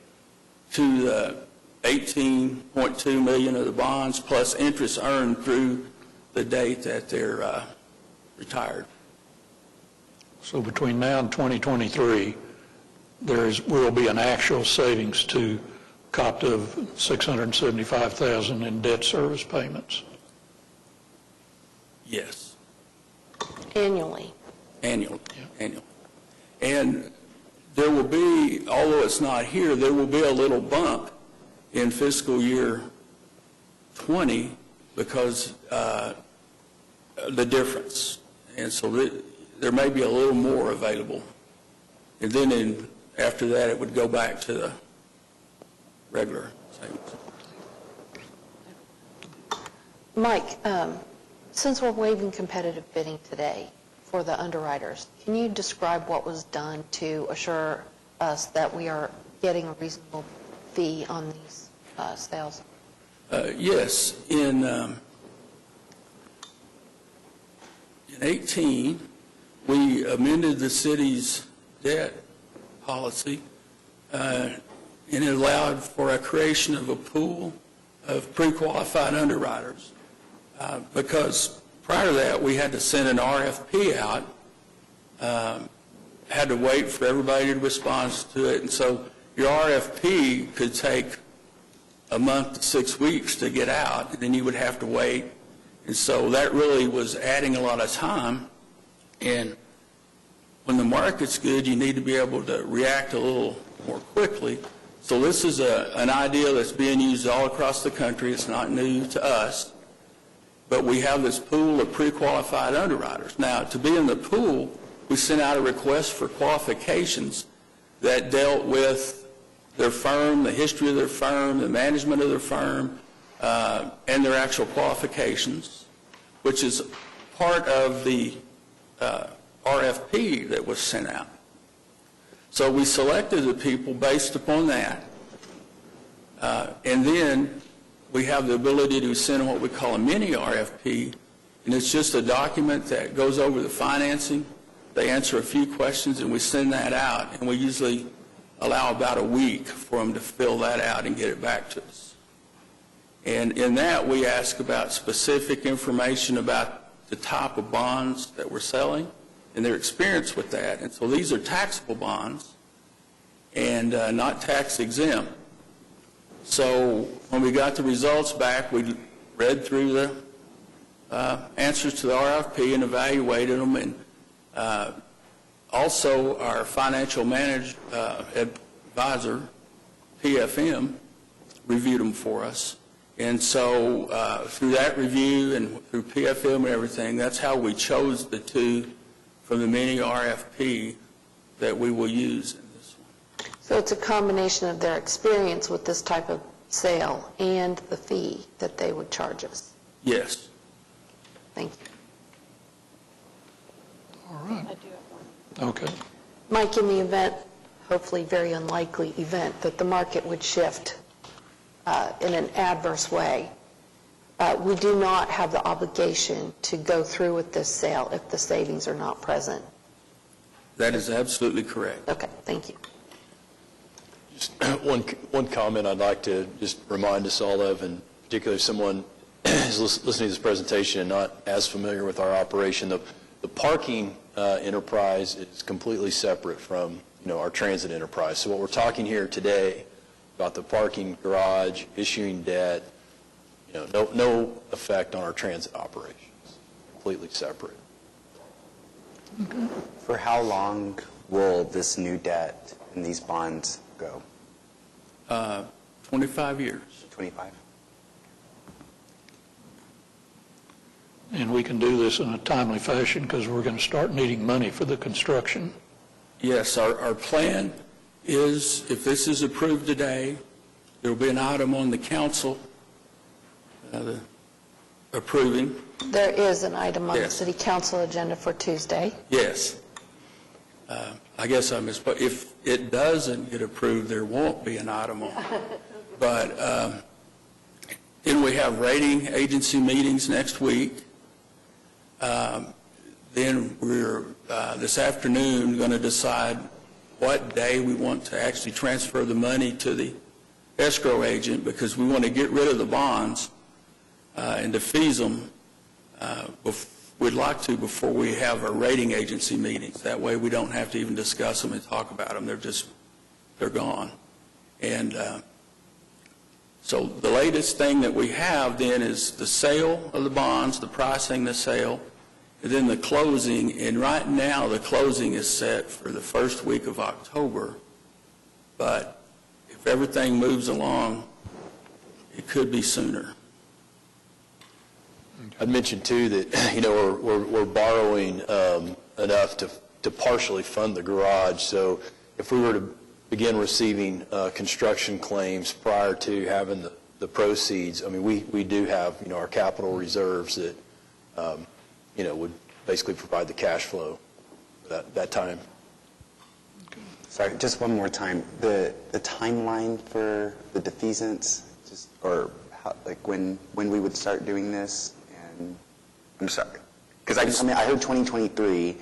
to the $18.2 million of the bonds plus interest earned through the date that they're retired. So between now and 2023, will be an actual savings to Copta of $675,000 in debt service payments. Yes. Annually. Annually. And there will be, although it's not here, there will be a little bump in fiscal year 20 because the difference. And so there may be a little more available. And then after that, it would go back to the regular savings. Mike, since we're waiving competitive bidding today for the underwriters, can you describe what was done to assure us that we are getting a reasonable fee on these sales? Yes. In 18, we amended the city's debt policy, and it allowed for a creation of a pool of pre-qualified underwriters. Because prior to that, we had to send an RFP out, had to wait for everybody to respond to it, and so your RFP could take a month to 6 weeks to get out, and then you would have to wait. And so that really was adding a lot of time. And when the market's good, you need to be able to react a little more quickly. So this is an idea that's being used all across the country. It's not new to us. But we have this pool of pre-qualified underwriters. Now, to be in the pool, we sent out a request for qualifications that dealt with their firm, the history of their firm, the management of their firm, and their actual qualifications, which is part of the RFP that was sent out. So we selected the people based upon that, and then we have the ability to send what we call a mini RFP, and it's just a document that goes over the financing. They answer a few questions, and we send that out, and we usually allow about a week for them to fill that out and get it back to us. And in that, we ask about specific information about the type of bonds that we're selling and their experience with that. And so these are taxable bonds and not tax exempt. So when we got the results back, we read through the answers to the RFP and evaluated them, and also our financial advisor, PFM, reviewed them for us. And so through that review and through PFM and everything, that's how we chose the two from the mini RFP that we will use in this one. So it's a combination of their experience with this type of sale and the fee that they would charge us. Yes. Thank you. All right. Okay. Mike, in the event, hopefully very unlikely event, that the market would shift in an adverse way, we do not have the obligation to go through with this sale if the savings are not present. That is absolutely correct. Okay, thank you. Just one comment I'd like to just remind us all of, and particularly if someone is listening to this presentation and not as familiar with our operation, the parking enterprise is completely separate from our transit enterprise. So what we're talking here today about the parking garage, issuing debt, no effect on our transit operations. Completely separate. Okay. For how long will this new debt and these bonds go? 25 years. 25. And we can do this in a timely fashion because we're going to start needing money for the construction. Yes, our plan is, if this is approved today, there will be an item on the council approving. There is an item on the Yes. city council agenda for Tuesday. Yes. I guess I misspoke. If it doesn't get approved, there won't be an item on it. But then we have rating agency meetings next week. Then we're this afternoon going to decide what day we want to actually transfer the money to the escrow agent, because we want to get rid of the bonds and defease them. We'd like to before we have our rating agency meetings. That way we don't have to even discuss them and talk about them. They're gone. And so the latest thing that we have then is the sale of the bonds, the pricing, the sale, and then the closing. And right now the closing is set for the first week of October. But if everything moves along, it could be sooner. I'd mention too that we're borrowing enough to partially fund the garage. So if we were to begin receiving construction claims prior to having the proceeds, I mean we do have our capital reserves that would basically provide the cash flow that time. Sorry, just one more time. The timeline for the defeasance, or how, like when we would start doing this. I'm sorry, because I heard 2023,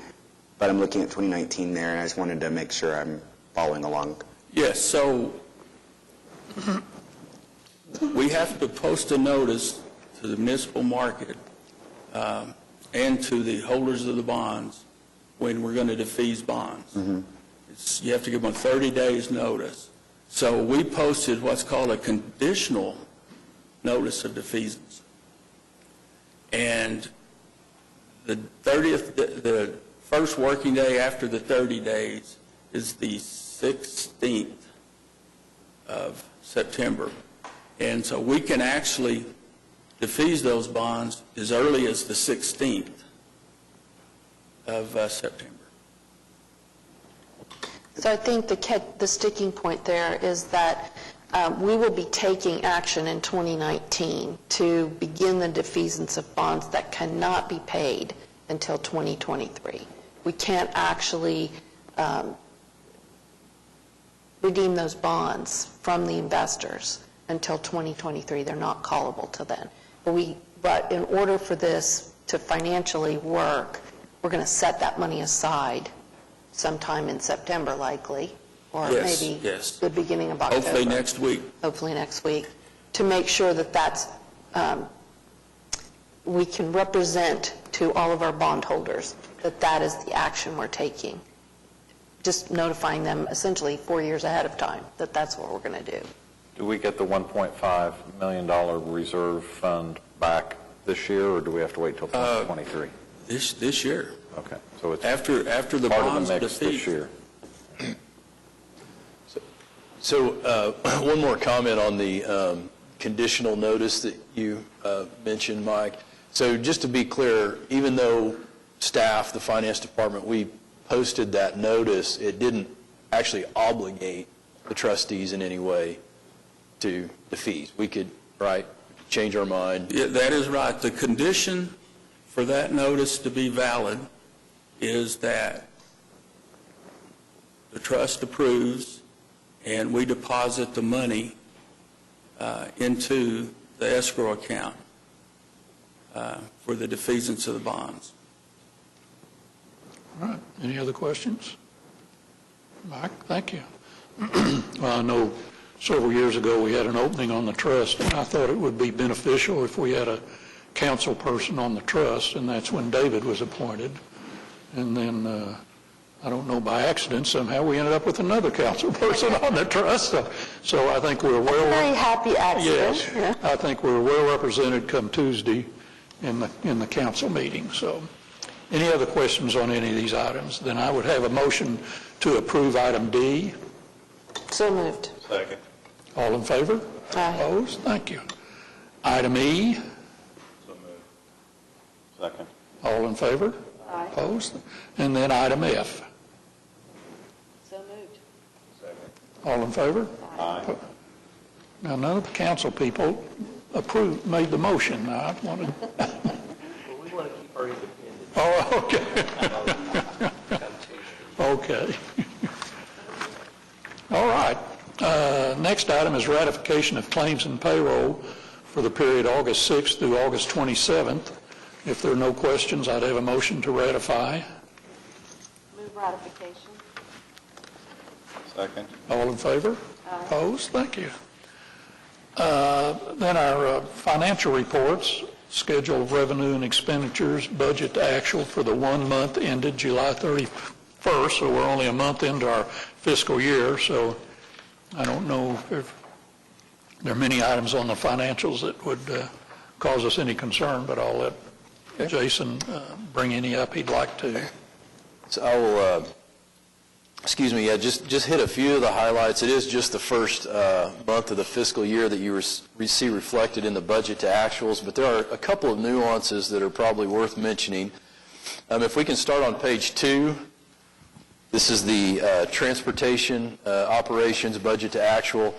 but I'm looking at 2019 there, and I just wanted to make sure I'm following along. Yes, so we have to post a notice to the municipal market and to the holders of the bonds when we're going to defease bonds. Mm-hmm. You have to give them 30 days notice. So we posted what's called a conditional notice of defeasance. And the first working day after the 30 days is the 16th of September. And so we can actually defease those bonds as early as the 16th of September. So I think the sticking point there is that we will be taking action in 2019 to begin the defeasance of bonds that cannot be paid until 2023. We can't actually redeem those bonds from the investors until 2023. They're not callable till then. But in order for this to financially work, we're going to set that money aside sometime in September likely, or maybe the beginning of October. Hopefully next week. Hopefully next week, to make sure that that's, we can represent to all of our bondholders that that is the action we're taking. Just notifying them essentially 4 years ahead of time that that's what we're going to do. Do we get the $1.5 million reserve fund back this year, or do we have to wait till 2023? This year. Okay, so it's After the part bonds of the mix defeat. this year. So one more comment on the conditional notice that you mentioned, Mike. So just to be clear, even though staff, the finance department, we posted that notice, it didn't actually obligate the trustees in any way to the fees. We could, right, change our mind. Yeah, that is right. The condition for that notice to be valid is that the trust approves and we deposit the money into the escrow account for the defeasance of the bonds. All right, any other questions? Mike, thank you. Well, I know several years ago we had an opening on the trust, and I thought it would be beneficial if we had a council person on the trust, and that's when David was appointed. And then, I don't know, by accident, somehow we ended up with another council person on the trust. So I think we're well... Very happy accident. Yes, Yeah. I think we're well represented come Tuesday in the council meeting. So any other questions on any of these items? Then I would have a motion to approve item D. So moved. Second. All in favor? Aye. Opposed? Thank you. Item E. So moved. Second. All in favor? Aye. Opposed? And then item F. So moved. Second. All in favor? Aye. Now, none of the council people made the motion. Now, I wanted... We want to keep our independence. Oh, okay. Okay. All right. Next item is ratification of claims and payroll for the period August 6th through August 27th. If there are no questions, I'd have a motion to ratify. Move ratification. Second. All in favor? Opposed? Thank you. Then our financial reports, schedule of revenue and expenditures, budget to actual for the 1 month ended July 31st, so we're only a month into our fiscal year, so I don't know if there are many items on the financials that would cause us any concern, but I'll let Jason bring any up he'd like to. So I will, just hit a few of the highlights. It is just the first month of the fiscal year that you see reflected in the budget to actuals, but there are a couple of nuances that are probably worth mentioning. If we can start on page 2, this is the transportation operations budget to actual.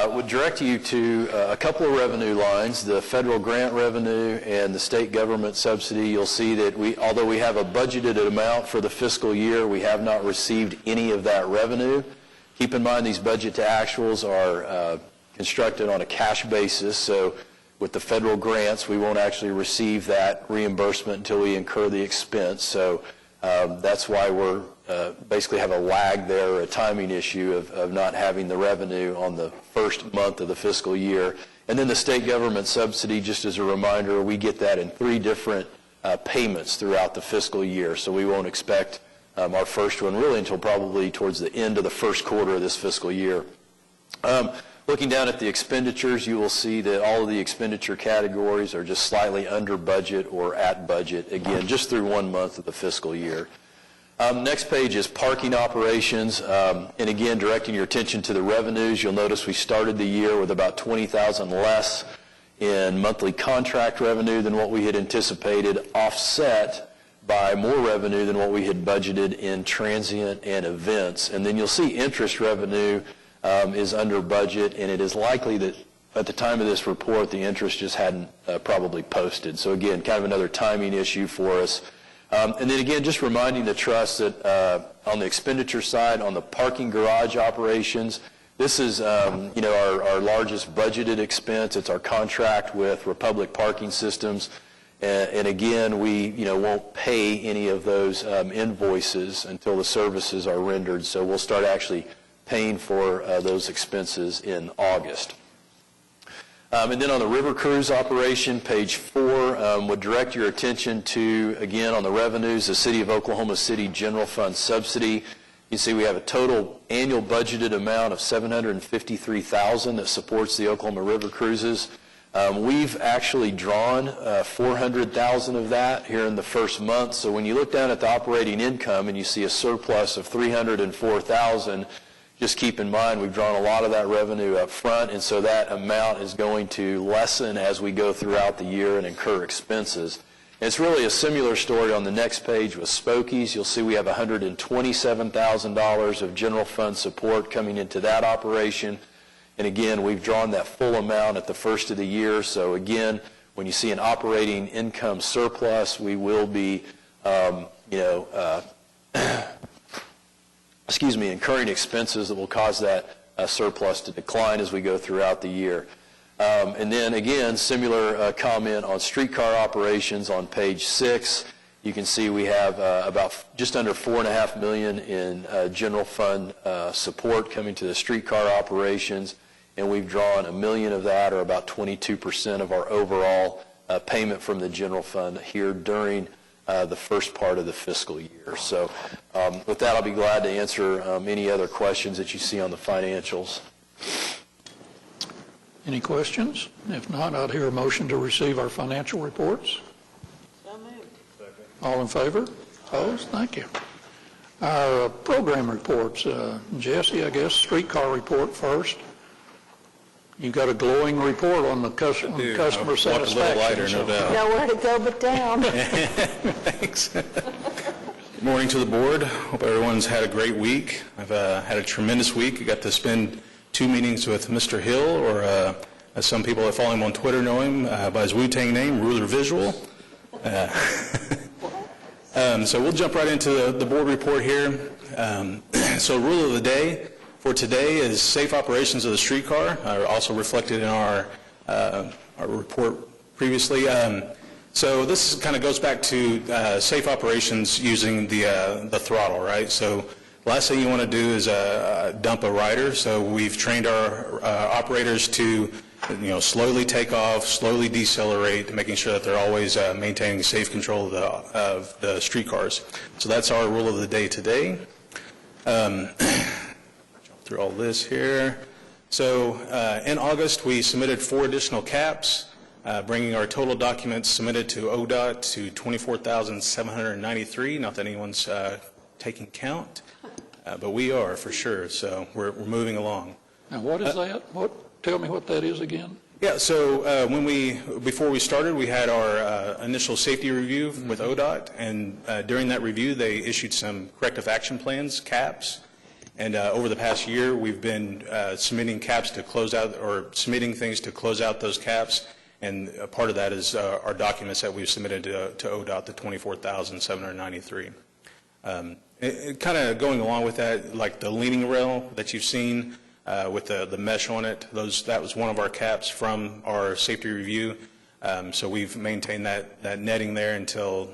Would direct you to a couple of revenue lines, the federal grant revenue and the state government subsidy. You'll see that although we have a budgeted amount for the fiscal year, we have not received any of that revenue. Keep in mind these budget to actuals are constructed on a cash basis, so with the federal grants, we won't actually receive that reimbursement until we incur the expense. So that's why we're basically have a lag there, a timing issue of not having the revenue on the first month of the fiscal year. And then the state government subsidy, just as a reminder, we get that in 3 different payments throughout the fiscal year. So we won't expect our first one really until probably towards the end of the first quarter of this fiscal year. Looking down at the expenditures, you will see that all of the expenditure categories are just slightly under budget or at budget, again, just through 1 month of the fiscal year. Next page is parking operations, and again, directing your attention to the revenues. You'll notice we started the year with about $20,000 less in monthly contract revenue than what we had anticipated, offset by more revenue than what we had budgeted in transient and events. And then you'll see interest revenue is under budget, and it is likely that at the time of this report, the interest just hadn't probably posted. So again, kind of another timing issue for us. And then again, just reminding the trust that on the expenditure side, on the parking garage operations, this is our largest budgeted expense. It's our contract with Republic Parking Systems. And again, we won't pay any of those invoices until the services are rendered. So we'll start actually paying for those expenses in August. And then on the river cruise operation, page 4, would direct your attention to, again, on the revenues, the City of Oklahoma City General Fund subsidy. You see we have a total annual budgeted amount of $753,000 that supports the Oklahoma River cruises. We've actually drawn $400,000 of that here in the first month. So when you look down at the operating income and you see a surplus of $304,000, just keep in mind we've drawn a lot of that revenue up front, and so that amount is going to lessen as we go throughout the year and incur expenses. And it's really a similar story on the next page with Spokies. You'll see we have $127,000 of general fund support coming into that operation. And again, we've drawn that full amount at the first of the year. So again, when you see an operating income surplus, we will be, incurring expenses that will cause that surplus to decline as we go throughout the year. And then again, similar comment on streetcar operations on page 6. You can see we have about just under $4.5 million in general fund support coming to the streetcar operations, and we've drawn $1 million of that, or about 22% of our overall payment from the general fund here during the first part of the fiscal year. So with that, I'll be glad to answer any other questions that you see on the financials. Any questions? If not, I'd hear a motion to receive our financial reports. So moved. All in favor? Opposed? Thank you. Our program reports. Jesse, I guess, streetcar report first. You got a glowing report on the customer satisfaction. A little lighter, no doubt. Nowhere to go but down. Thanks. Good morning to the board. Hope everyone's had a great week. I've had a tremendous week. I got to spend 2 meetings with Mr. Hill, or as some people that follow him on Twitter know him by his Wu-Tang name, Ruler Visual. So we'll jump right into the board report here. So rule of the day for today is safe operations of the streetcar, also reflected in our report previously. So this kind of goes back to safe operations using the throttle, right? So last thing you want to do is dump a rider. So we've trained our operators to, slowly take off, slowly decelerate, making sure that they're always maintaining safe control of the streetcars. So that's our rule of the day today. Jump through all this here. So in August, we submitted 4 additional caps, bringing our total documents submitted to ODOT to 24,793. Not that anyone's taking count. But we are, for sure, so we're moving along. Now, what is that? Tell me what that is again. Yeah, so before we started, we had our initial safety review with ODOT, and during that review, they issued some corrective action plans, CAPs, and over the past year, we've been submitting CAPs to close out, or submitting things to close out those CAPs, and a part of that is our documents that we've submitted to ODOT, the 24,793. Kind of going along with that, like the leaning rail that you've seen with the mesh on it, that was one of our caps from our safety review. So we've maintained that netting there until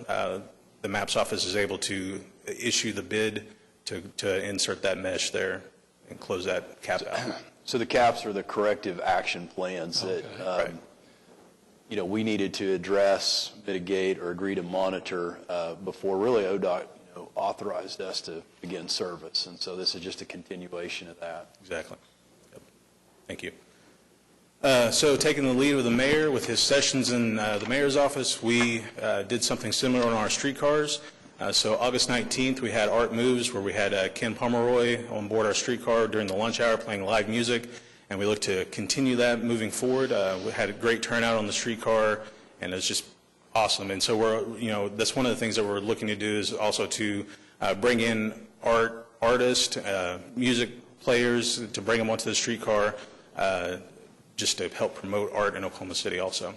the MAPS office is able to issue the bid to insert that mesh there and close that cap out. So the caps are the corrective action plans that we needed to address, mitigate, or agree to monitor before really ODOT authorized us to begin service, and so this is just a continuation of that. Exactly. Yep. Thank you. So taking the lead with the mayor with his sessions in the mayor's office, we did something similar on our streetcars. So August 19th, we had Art Moves, where we had Ken Pomeroy on board our streetcar during the lunch hour playing live music, and we look to continue that moving forward. We had a great turnout on the streetcar, and it's just awesome. And so that's one of the things that we're looking to do, is also to bring in artists, music players, to bring them onto the streetcar, just to help promote art in Oklahoma City also.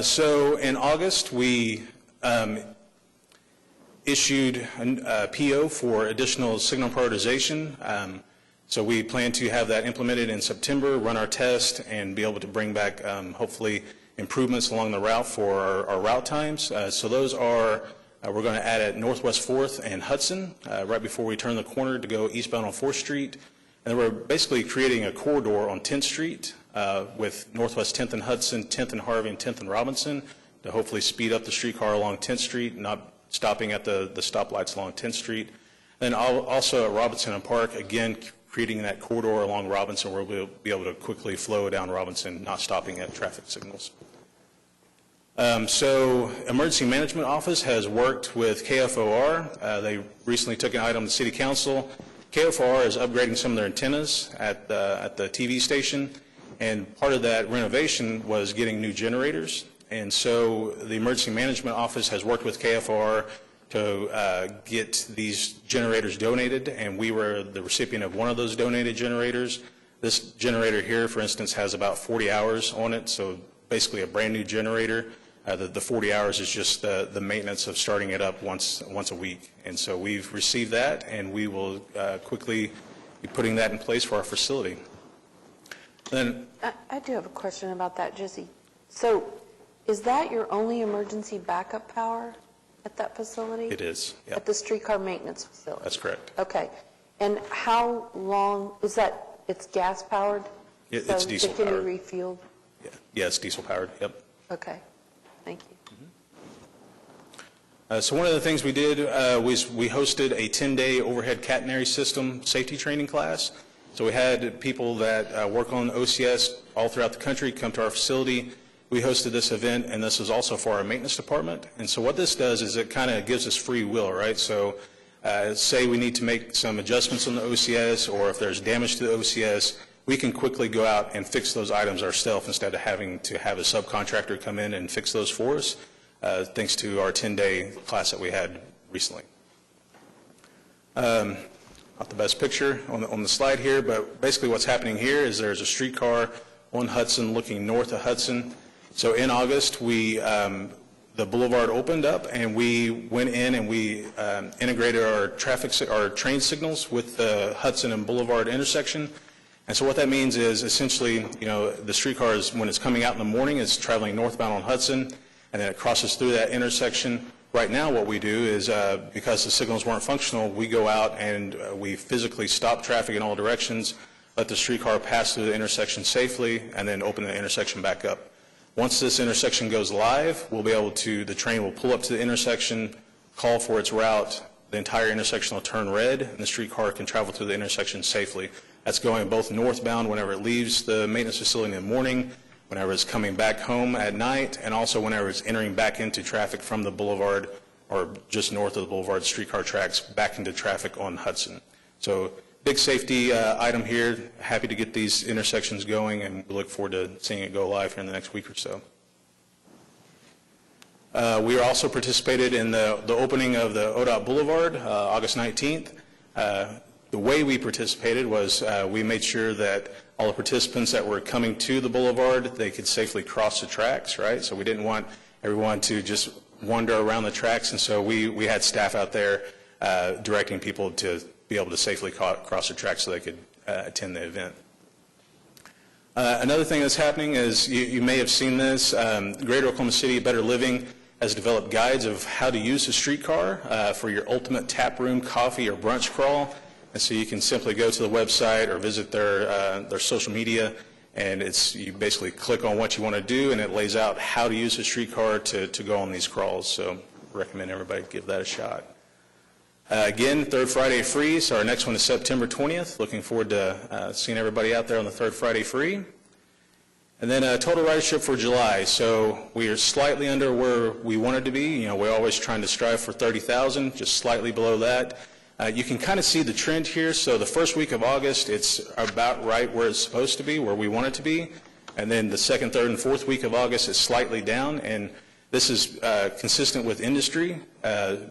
So in August, we issued a PO for additional signal prioritization. So we plan to have that implemented in September, run our test, and be able to bring back, hopefully, improvements along the route for our route times. So those are, we're going to add at Northwest 4th and Hudson, right before we turn the corner to go eastbound on 4th Street. And then we're basically creating a corridor on 10th Street with Northwest 10th and Hudson, 10th and Harvey, and 10th and Robinson to hopefully speed up the streetcar along 10th Street, not stopping at the stoplights along 10th Street. Then also at Robinson and Park, again, creating that corridor along Robinson where we'll be able to quickly flow down Robinson, not stopping at traffic signals. So Emergency Management Office has worked with KFOR. They recently took an item to City Council. KFOR is upgrading some of their antennas at the TV station, and part of that renovation was getting new generators. And so the Emergency Management Office has worked with KFOR to get these generators donated, and we were the recipient of one of those donated generators. This generator here, for instance, has about 40 hours on it, so basically a brand new generator. The 40 hours is just the maintenance of starting it up once a week. And so we've received that, and we will quickly be putting that in place for our facility. Then, I do have a question about that, Jesse. So is that your only emergency backup power at that facility? it is, yeah, At the streetcar maintenance facility? that's correct. Okay. And how long, is that, it's gas powered? It's diesel So it can powered. be refueled? Yeah, it's diesel powered, yep. Okay. Thank you. So one of the things we did was we hosted a 10-day overhead catenary system safety training class. So we had people that work on OCS all throughout the country come to our facility. We hosted this event, and this is also for our maintenance department. And so what this does is it kind of gives us free will, right? So say we need to make some adjustments on the OCS, or if there's damage to the OCS, we can quickly go out and fix those items ourselves instead of having to have a subcontractor come in and fix those for us, thanks to our 10-day class that we had recently. Not the best picture on the slide here, but basically what's happening here is there's a streetcar on Hudson looking north of Hudson. So in August, the boulevard opened up, and we went in and we integrated our train signals with the Hudson and Boulevard intersection. And so what that means is essentially, the streetcar is, when it's coming out in the morning, it's traveling northbound on Hudson, and then it crosses through that intersection. Right now what we do is, because the signals weren't functional, we go out and we physically stop traffic in all directions, let the streetcar pass through the intersection safely, and then open the intersection back up. Once this intersection goes live, the train will pull up to the intersection, call for its route, the entire intersection will turn red, and the streetcar can travel through the intersection safely. That's going both northbound whenever it leaves the maintenance facility in the morning, whenever it's coming back home at night, and also whenever it's entering back into traffic from the boulevard or just north of the boulevard streetcar tracks back into traffic on Hudson. So big safety item here. Happy to get these intersections going, and we look forward to seeing it go live here in the next week or so. We also participated in the opening of the ODOT Boulevard, August 19th. The way we participated was we made sure that all the participants that were coming to the boulevard, they could safely cross the tracks, right? So we didn't want everyone to just wander around the tracks, and so we had staff out there directing people to be able to safely cross the tracks so they could attend the event. Another thing that's happening is, you may have seen this, Greater Oklahoma City Better Living has developed guides of how to use a streetcar for your ultimate tap room, coffee, or brunch crawl. And so you can simply go to the website or visit their social media, and you basically click on what you want to do, and it lays out how to use a streetcar to go on these crawls. So I recommend everybody give that a shot. Again, third Friday free, so our next one is September 20th. Looking forward to seeing everybody out there on the third Friday free. And then total ridership for July. So we are slightly under where we wanted to be. We're always trying to strive for 30,000, just slightly below that. You can kind of see the trend here. So the first week of August, it's about right where it's supposed to be, where we want it to be. And then the second, third, and fourth week of August is slightly down. And this is consistent with industry.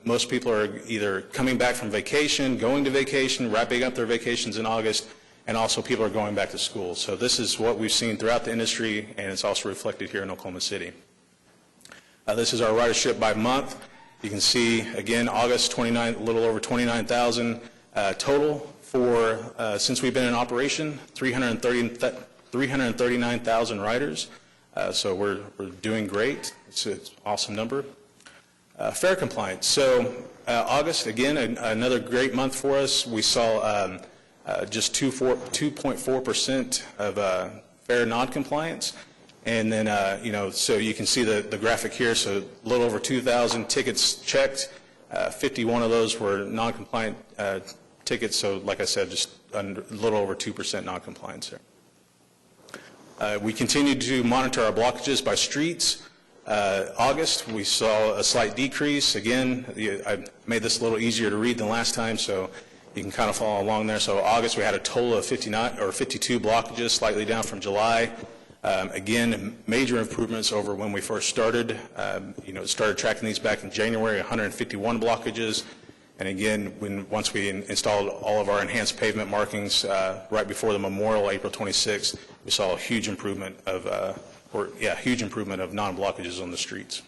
Most people are either coming back from vacation, going to vacation, wrapping up their vacations in August, and also people are going back to school. So this is what we've seen throughout the industry, and it's also reflected here in Oklahoma City. This is our ridership by month. You can see, again, August, a little over 29,000 total for, since we've been in operation, 339,000 riders. So we're doing great. It's an awesome number. Fare compliance. So August, again, another great month for us. We saw just 2.4% of fare non-compliance. And then, so you can see the graphic here. So a little over 2,000 tickets checked, 51 of those were non-compliant tickets, so like I said, just a little over 2% non-compliance there. We continued to monitor our blockages by streets. August, we saw a slight decrease. Again, I made this a little easier to read than last time, so you can kind of follow along there. So August, we had a total of 59 or 52 blockages, slightly down from July. Again, major improvements over when we first started. Started tracking these back in January, 151 blockages. And again, once we installed all of our enhanced pavement markings right before the Memorial, April 26th, we saw a huge improvement of non-blockages on the streets.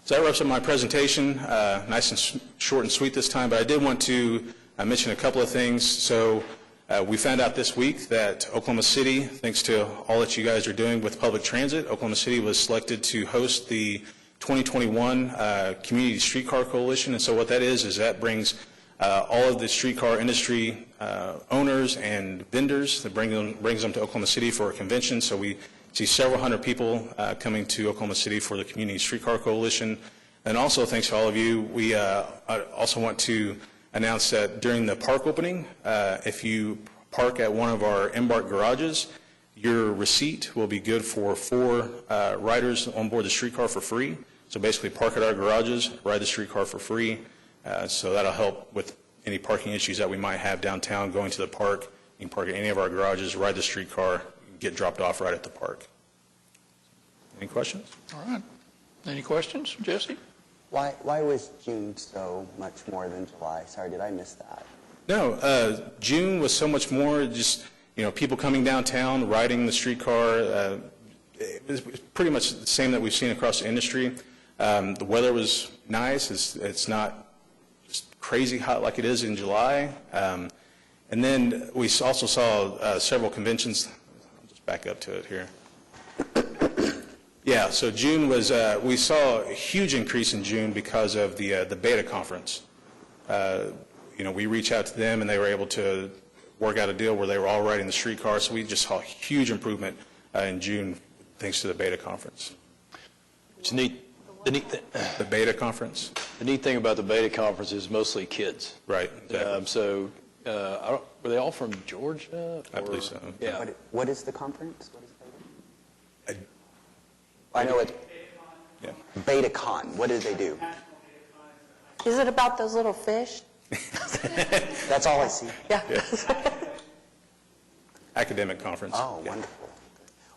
So that wraps up my presentation. Nice and short and sweet this time, but I did want to mention a couple of things. So we found out this week that Oklahoma City, thanks to all that you guys are doing with public transit, Oklahoma City was selected to host the 2021 Community Streetcar Coalition. And so what that is that brings all of the streetcar industry owners and vendors, that brings them to Oklahoma City for a convention. So we see several hundred people coming to Oklahoma City for the Community Streetcar Coalition. And also, thanks to all of you, we also want to announce that during the park opening, if you park at one of our Embark garages, your receipt will be good for 4 riders on board the streetcar for free. So basically park at our garages, ride the streetcar for free. So that'll help with any parking issues that we might have downtown going to the park. You can park at any of our garages, ride the streetcar, get dropped off right at the park. Any questions? All right. Any questions, Jesse? Why was June so much more than July? Sorry, did I miss that? No, June was so much more just, people coming downtown, riding the streetcar. It was pretty much the same that we've seen across the industry. The weather was nice. It's not just crazy hot like it is in July. And then we also saw several conventions. I'll just back up to it here. Yeah, so June was, we saw a huge increase in June because of the beta conference. We reached out to them and they were able to work out a deal where they were all riding the streetcar. So we just saw a huge improvement in June thanks to the beta conference. It's neat. The beta conference? The neat thing about the beta conference is mostly kids. Right, exactly. Were they all from Georgia? I believe so. Yeah. What is the conference? What is beta? I I know it. Yeah. BetaCon. What do they do? Is it about those little fish? That's all I see. Yeah. Academic conference. Oh, Yeah. wonderful.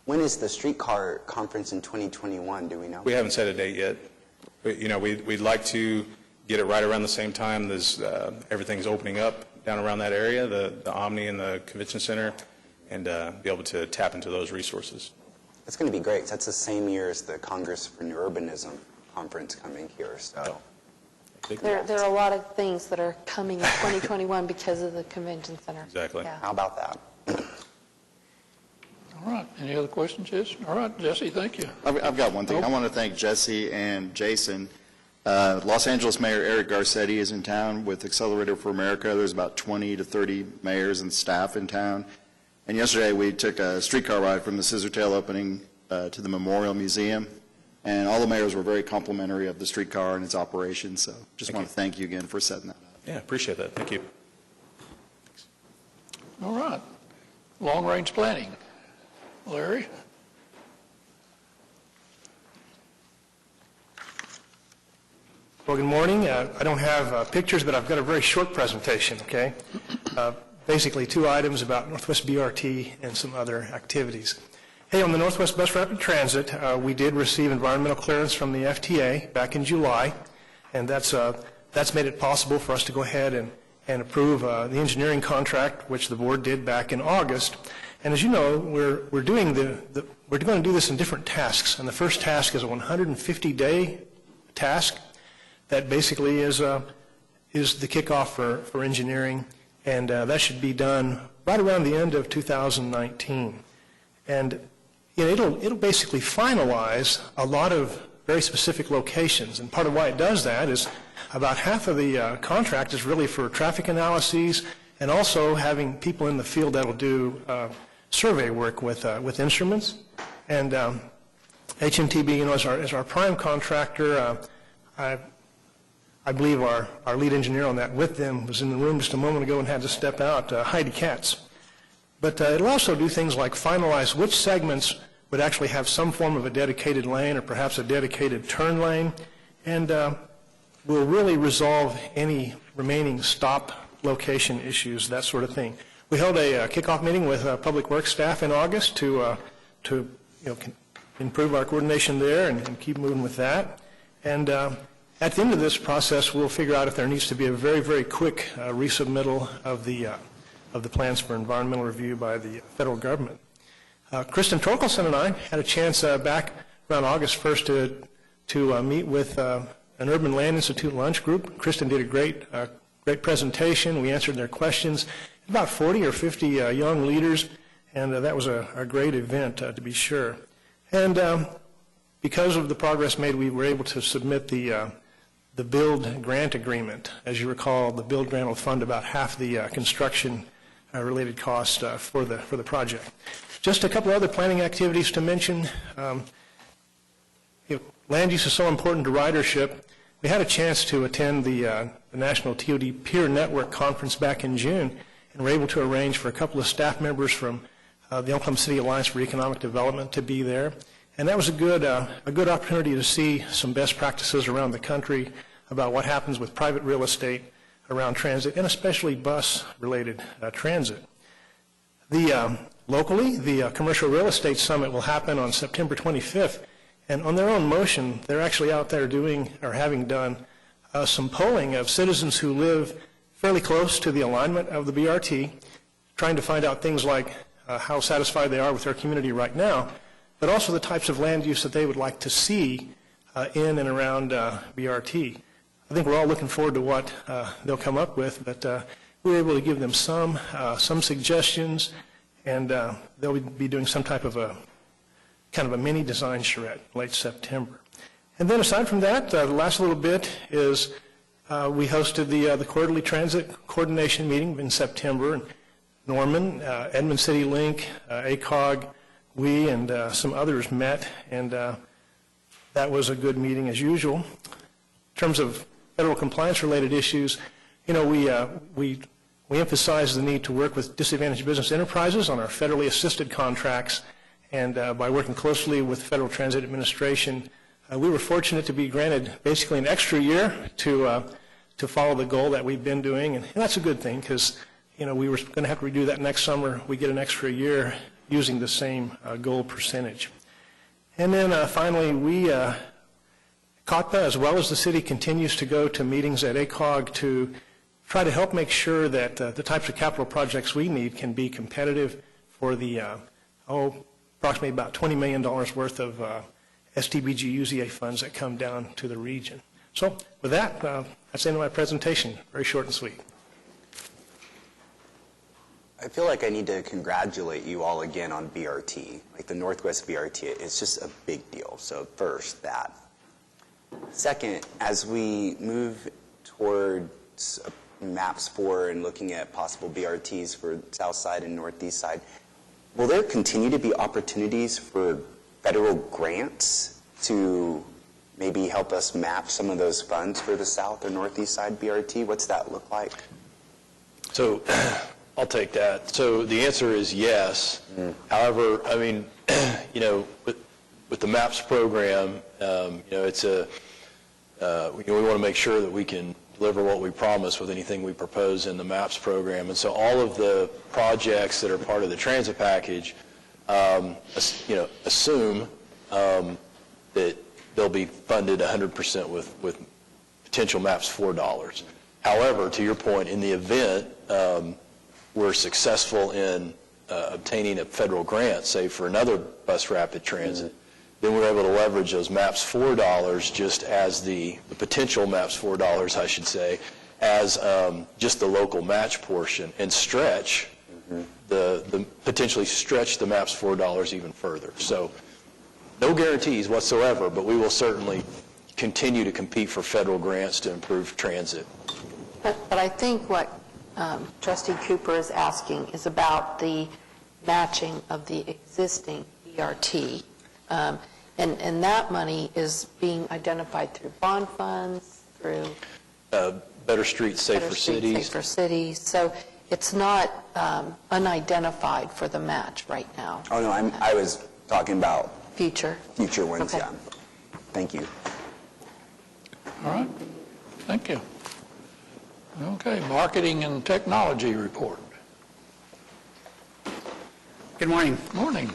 When is the streetcar conference in 2021? Do we know? We haven't set a date yet. But, we'd like to get it right around the same time as everything's opening up down around that area, the Omni and the Convention Center, and be able to tap into those resources. It's going to be great. That's the same year as the Congress for New Urbanism conference coming here. So There are a lot of things that are coming in 2021 because of the convention center. Exactly. Yeah. how about that? All right. Any other questions, Jesse? All right, Jesse, thank you. I've got one thing. I want to thank Jesse and Jason. Los Angeles Mayor Eric Garcetti is in town with Accelerator for America. There's about 20 to 30 mayors and staff in town. And yesterday we took a streetcar ride from the Scissortail opening to the Memorial Museum. And all the mayors were very complimentary of the streetcar and its operation. So just want to thank you again for setting that up. Yeah, appreciate that. Thank you. All right. Long-range planning. Larry? Well, good morning. I don't have pictures, but I've got a very short presentation, okay? Basically 2 items about Northwest BRT and some other activities. Hey, on the Northwest Bus Rapid Transit, we did receive environmental clearance from the FTA back in July, and that's made it possible for us to go ahead and approve the engineering contract, which the board did back in August. And as you know, we're going to do this in different tasks. And the first task is a 150-day task that basically is the kickoff for engineering, and that should be done right around the end of 2019. And it'll basically finalize a lot of very specific locations. And part of why it does that is about half of the contract is really for traffic analyses and also having people in the field that'll do survey work with instruments. And HMTB, as our prime contractor, I believe our lead engineer on that with them was in the room just a moment ago and had to step out, Heidi Katz. But it'll also do things like finalize which segments would actually have some form of a dedicated lane or perhaps a dedicated turn lane, and will really resolve any remaining stop location issues, that sort of thing. We held a kickoff meeting with Public Works staff in August to improve our coordination there and keep moving with that. And at the end of this process, we'll figure out if there needs to be a very, very quick resubmittal of the plans for environmental review by the federal government. Kristen Torkelson and I had a chance back around August 1st to meet with an Urban Land Institute lunch group. Kristen did a great presentation. We answered their questions. About 40 or 50 young leaders, and that was a great event, to be sure. And because of the progress made, we were able to submit the BUILD grant agreement. As you recall, the BUILD grant will fund about half the construction-related costs for the project. Just a couple other planning activities to mention. Land use is so important to ridership. We had a chance to attend the National TOD Peer Network Conference back in June, and were able to arrange for a couple of staff members from the Oklahoma City Alliance for Economic Development to be there. And that was a good opportunity to see some best practices around the country about what happens with private real estate around transit, and especially bus-related transit. Locally, the Commercial Real Estate Summit will happen on September 25th, and on their own motion, they're actually out there doing, or having done, some polling of citizens who live fairly close to the alignment of the BRT, trying to find out things like how satisfied they are with their community right now, but also the types of land use that they would like to see in and around BRT. I think we're all looking forward to what they'll come up with, but we were able to give them some suggestions, and they'll be doing some type of a kind of a mini design charrette late September. And then aside from that, the last little bit is we hosted the quarterly transit coordination meeting in September. Norman, Edmond City Link, ACOG, we, and some others met, and that was a good meeting as usual. In terms of federal compliance-related issues, we emphasize the need to work with disadvantaged business enterprises on our federally assisted contracts, and by working closely with the Federal Transit Administration, we were fortunate to be granted basically an extra year to follow the goal that we've been doing, and that's a good thing because we were going to have to redo that next summer. We get an extra year using the same goal percentage. And then finally, Cotpa, as well as the city, continues to go to meetings at ACOG to try to help make sure that the types of capital projects we need can be competitive for the, approximately about $20 million worth of STBG UZA funds that come down to the region. So with that, that's the end of my presentation. Very short and sweet. I feel like I need to congratulate you all again on BRT. Like the Northwest BRT, it's just a big deal. So first, that. Second, as we move towards maps for and looking at possible BRTs for South Side and Northeast Side, will there continue to be opportunities for federal grants to maybe help us map some of those funds for the South or Northeast Side BRT? What's that look like? So I'll take that. So the answer is yes. However, I mean, with the MAPS program, it's we want to make sure that we can deliver what we promise with anything we propose in the MAPS program. And so all of the projects that are part of the transit package, assume that they'll be funded 100% with potential MAPS 4 dollars. However, to your point, in the event we're successful in obtaining a federal grant, say for another bus rapid transit, then we're able to leverage those MAPS 4 dollars just as the potential MAPS 4 dollars, I should say, as just the local match portion and stretch potentially stretch the MAPS 4 dollars even further. So no guarantees whatsoever, but we will certainly continue to compete for federal grants to improve transit. But I think what Trustee Cooper is asking is about the matching of the existing BRT. And that money is being identified through bond funds, through Better Streets, Safer Better Streets, Cities. Safer Cities. So it's not unidentified for the match right now. Oh, no, I was talking about Future. future ones, Okay. yeah. Thank you. All right, thank you. Okay, marketing and technology report. Good morning. Morning.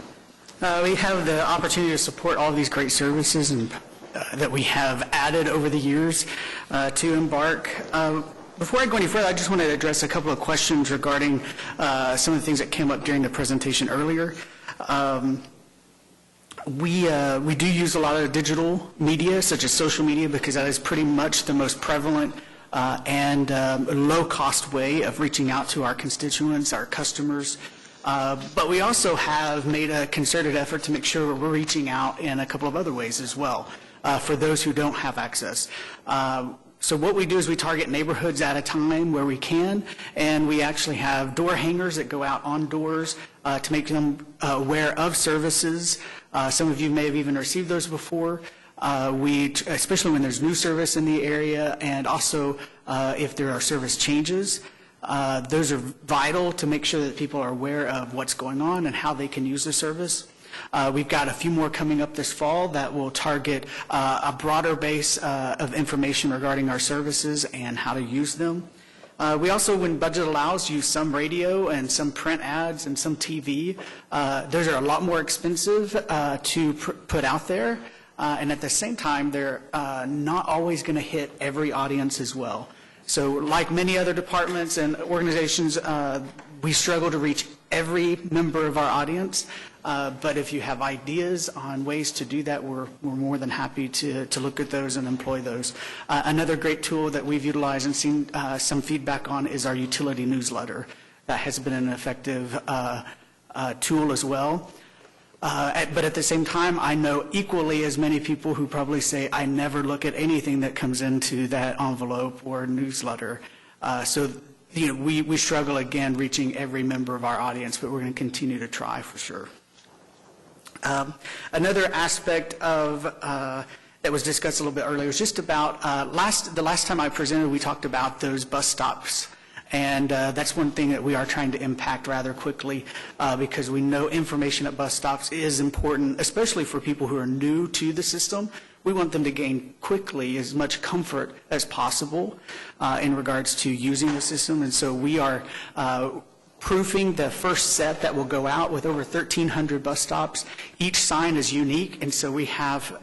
We have the opportunity to support all of these great services and that we have added over the years to Embark. Before I go any further, I just want to address a couple of questions regarding some of the things that came up during the presentation earlier. We do use a lot of digital media, such as social media, because that is pretty much the most prevalent and low-cost way of reaching out to our constituents, our customers. But we also have made a concerted effort to make sure we're reaching out in a couple of other ways as well for those who don't have access. So what we do is we target neighborhoods at a time where we can, and we actually have door hangers that go out on doors to make them aware of services. Some of you may have even received those before. Especially when there's new service in the area, and also if there are service changes. Those are vital to make sure that people are aware of what's going on and how they can use the service. We've got a few more coming up this fall that will target a broader base of information regarding our services and how to use them. We also, when budget allows, use some radio and some print ads and some TV. Those are a lot more expensive to put out there, and at the same time, they're not always going to hit every audience as well. So like many other departments and organizations, we struggle to reach every member of our audience. But if you have ideas on ways to do that, we're more than happy to look at those and employ those. Another great tool that we've utilized and seen some feedback on is our utility newsletter. That has been an effective tool as well. But at the same time, I know equally as many people who probably say, I never look at anything that comes into that envelope or newsletter. So we struggle, again, reaching every member of our audience, but we're going to continue to try for sure. Another aspect of that was discussed a little bit earlier was just about the last time I presented, we talked about those bus stops. And that's one thing that we are trying to impact rather quickly because we know information at bus stops is important, especially for people who are new to the system. We want them to gain quickly as much comfort as possible in regards to using the system. And so we are proofing the first set that will go out with over 1,300 bus stops. Each sign is unique, and so we have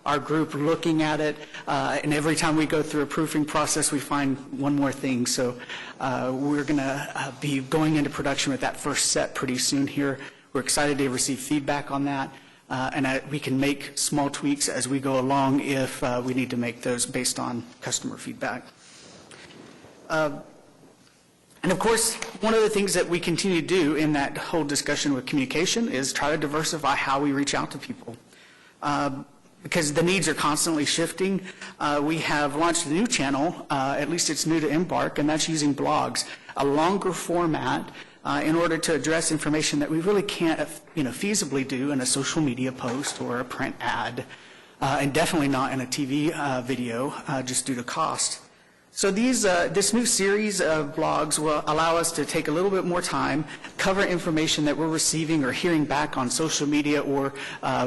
our group looking at it, and every time we go through a proofing process, we find one more thing. So we're going to be going into production with that first set pretty soon here. We're excited to receive feedback on that, and we can make small tweaks as we go along if we need to make those based on customer feedback. And of course, one of the things that we continue to do in that whole discussion with communication is try to diversify how we reach out to people. Because the needs are constantly shifting. We have launched a new channel, at least it's new to Embark, and that's using blogs, a longer format in order to address information that we really can't feasibly do in a social media post or a print ad, and definitely not in a TV video, just due to cost. So this new series of blogs will allow us to take a little bit more time, cover information that we're receiving or hearing back on social media, or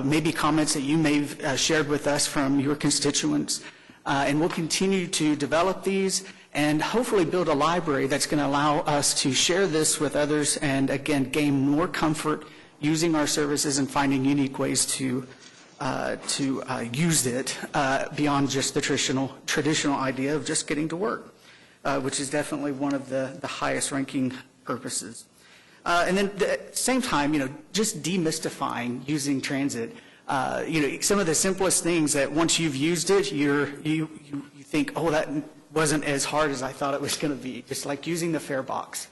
maybe comments that you may have shared with us from your constituents. And we'll continue to develop these and hopefully build a library that's going to allow us to share this with others and, again, gain more comfort using our services and finding unique ways to use it beyond just the traditional idea of just getting to work, which is definitely one of the highest ranking purposes. And then at the same time, just demystifying using transit. Some of the simplest things that once you've used it, you think, oh, that wasn't as hard as I thought it was going to be. Just like using the fare box.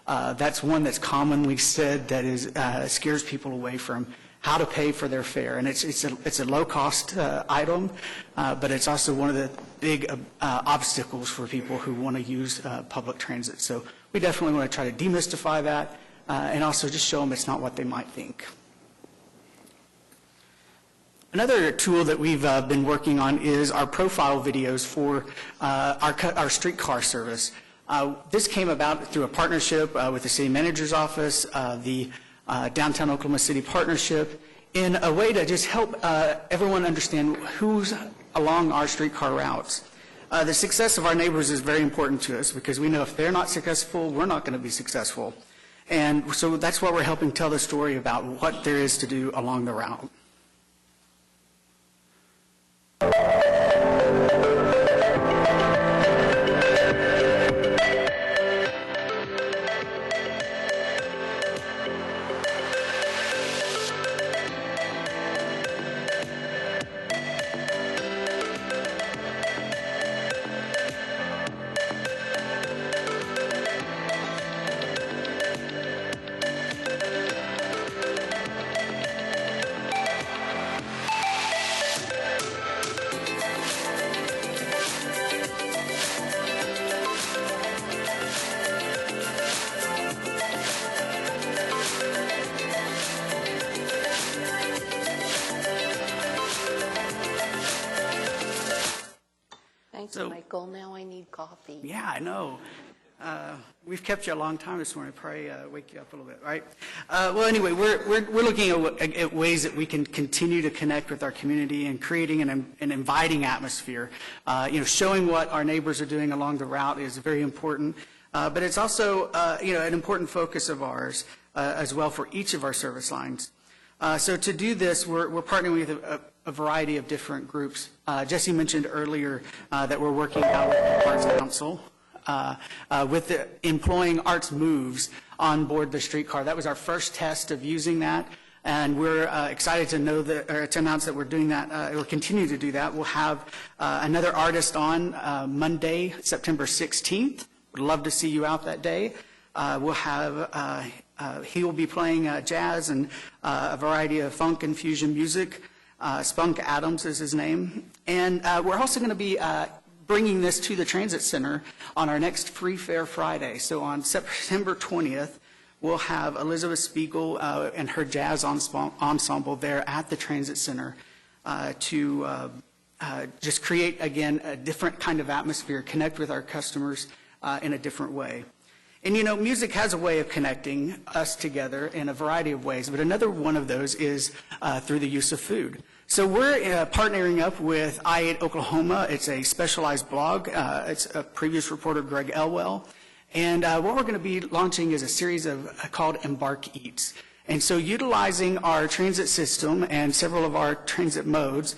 That's one that's commonly said that scares people away from how to pay for their fare, and it's a low-cost item, but it's also one of the big obstacles for people who want to use public transit. So we definitely want to try to demystify that, and also just show them it's not what they might think. Another tool that we've been working on is our profile videos for our streetcar service. This came about through a partnership with the City Manager's Office, the Downtown Oklahoma City Partnership, in a way to just help everyone understand who's along our streetcar routes. The success of our neighbors is very important to us because we know if they're not successful, we're not going to be successful. And so that's why we're helping tell the story about what there is to do along the route. Thanks, Michael. Now I need coffee. Yeah, I know. We've kept you a long time this morning. Probably wake you up a little bit, right? Well, anyway, we're looking at ways that we can continue to connect with our community and creating an inviting atmosphere. Showing what our neighbors are doing along the route is very important, but it's also an important focus of ours as well for each of our service lines. So to do this, we're partnering with a variety of different groups. Jesse mentioned earlier that we're working out with the Arts Council with employing Arts Moves on board the streetcar. That was our first test of using that, and we're excited to know that, or to announce that we're doing that. We'll continue to do that. We'll have another artist on Monday, September 16th. Would love to see you out that day. We'll have he will be playing jazz and a variety of funk and fusion music. Spunk Adams is his name. And we're also going to be bringing this to the Transit Center on our next Free Fair Friday. So on September 20th, we'll have Elizabeth Spiegel and her jazz ensemble there at the Transit Center to just create, again, a different kind of atmosphere, connect with our customers in a different way. And music has a way of connecting us together in a variety of ways, but another one of those is through the use of food. So we're partnering up with I8 Oklahoma. It's a specialized blog. It's a previous reporter, Greg Elwell. And what we're going to be launching is a series called Embark Eats. And so utilizing our transit system and several of our transit modes,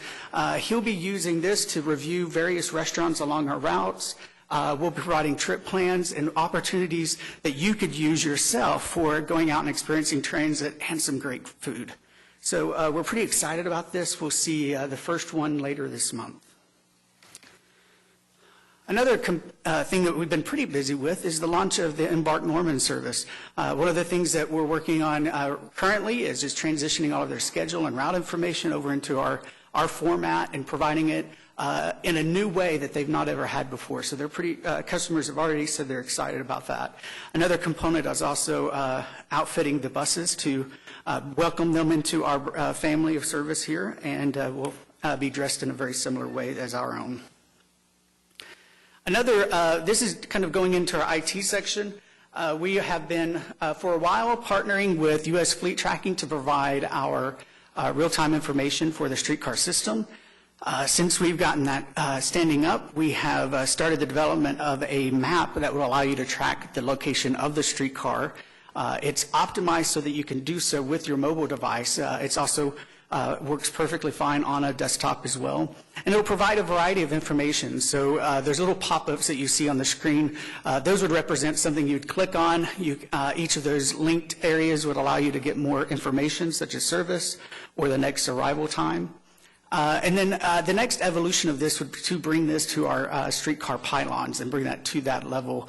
he'll be using this to review various restaurants along our routes. We'll be providing trip plans and opportunities that you could use yourself for going out and experiencing transit and some great food. So we're pretty excited about this. We'll see the first one later this month. Another thing that we've been pretty busy with is the launch of the Embark Norman service. One of the things that we're working on currently is just transitioning all of their schedule and route information over into our format and providing it in a new way that they've not ever had before. So they're customers have already said they're excited about that. Another component is also outfitting the buses to welcome them into our family of service here, and we'll be dressed in a very similar way as our own. This is kind of going into our IT section. We have been, for a while, partnering with U.S. Fleet Tracking to provide our real-time information for the streetcar system. Since we've gotten that standing up, we have started the development of a map that will allow you to track the location of the streetcar. It's optimized so that you can do so with your mobile device. It's also works perfectly fine on a desktop as well. And it'll provide a variety of information. So there's little pop-ups that you see on the screen. Those would represent something you'd click on. Each of those linked areas would allow you to get more information, such as service or the next arrival time. And then the next evolution of this would be to bring this to our streetcar pylons and bring that to that level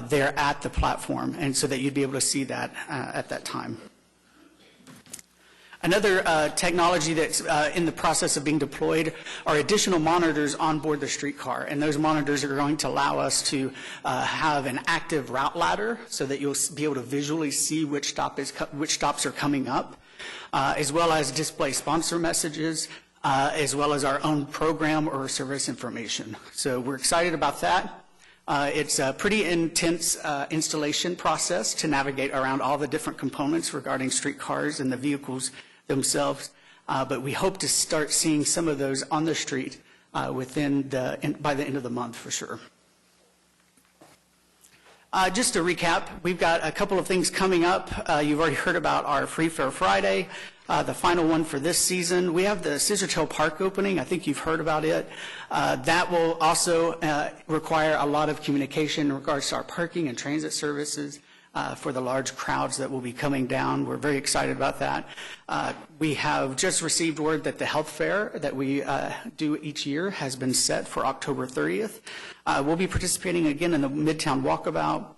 there at the platform, and so that you'd be able to see that at that time. Another technology that's in the process of being deployed are additional monitors on board the streetcar, and those monitors are going to allow us to have an active route ladder so that you'll be able to visually see which stops are coming up, as well as display sponsor messages, as well as our own program or service information. So we're excited about that. It's a pretty intense installation process to navigate around all the different components regarding streetcars and the vehicles themselves, but we hope to start seeing some of those on the street by the end of the month for sure. Just to recap, we've got a couple of things coming up. You've already heard about our Free Fair Friday, the final one for this season. We have the Scissortail Park opening. I think you've heard about it. That will also require a lot of communication in regards to our parking and transit services for the large crowds that will be coming down. We're very excited about that. We have just received word that the health fair that we do each year has been set for October 30th. We'll be participating again in the Midtown Walkabout.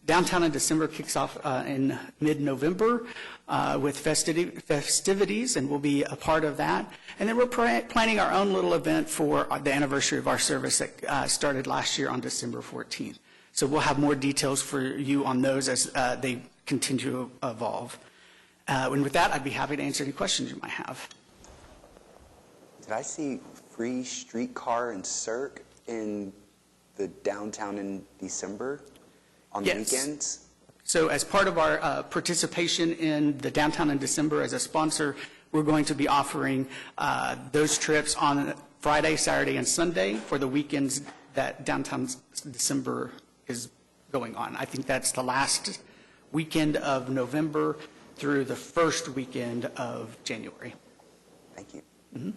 Downtown in December kicks off in mid-November with festivities, and we'll be a part of that. And then we're planning our own little event for the anniversary of our service that started last year on December 14th. So we'll have more details for you on those as they continue to evolve. And with that, I'd be happy to answer any questions you might have. Did I see free streetcar and circ in the downtown in December on the weekends? So as part of our participation in the downtown in December as a sponsor, we're going to be offering those trips on Friday, Saturday, and Sunday for the weekends that downtown December is going on. I think that's the last weekend of November through the first weekend of January. Thank you. Mm-hmm.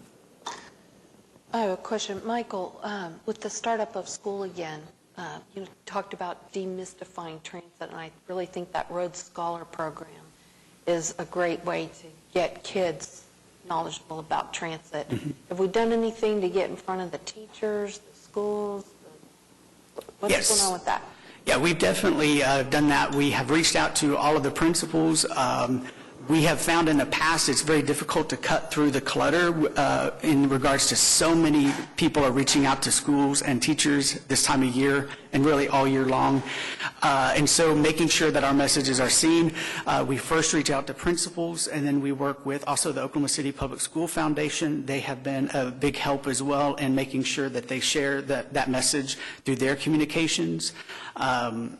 I have a question. Michael, with the startup of school again, you talked about demystifying transit, and I really think that Rhodes Scholar program is a great way to get kids knowledgeable about transit. Mm-hmm. Have we done anything to get in front of the teachers, the schools? What's going on with that? Yeah, we've definitely done that. We have reached out to all of the principals. We have found in the past it's very difficult to cut through the clutter in regards to so many people are reaching out to schools and teachers this time of year and really all year long. And so making sure that our messages are seen, we first reach out to principals, and then we work with also the Oklahoma City Public School Foundation. They have been a big help as well in making sure that they share that message through their communications.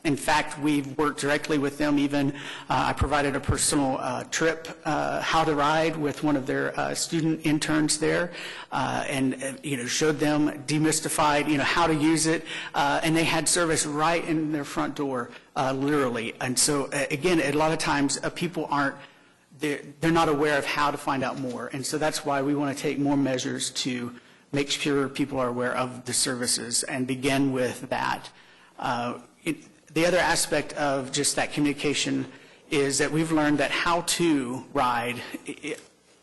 In fact, we've worked directly with them. Even I provided a personal trip, how to ride, with one of their student interns there, and showed them, demystified, how to use it, and they had service right in their front door, literally. And so again, a lot of times people aren't. They're not aware of how to find out more, and so that's why we want to take more measures to make sure people are aware of the services and begin with that. The other aspect of just that communication is that we've learned that how to ride,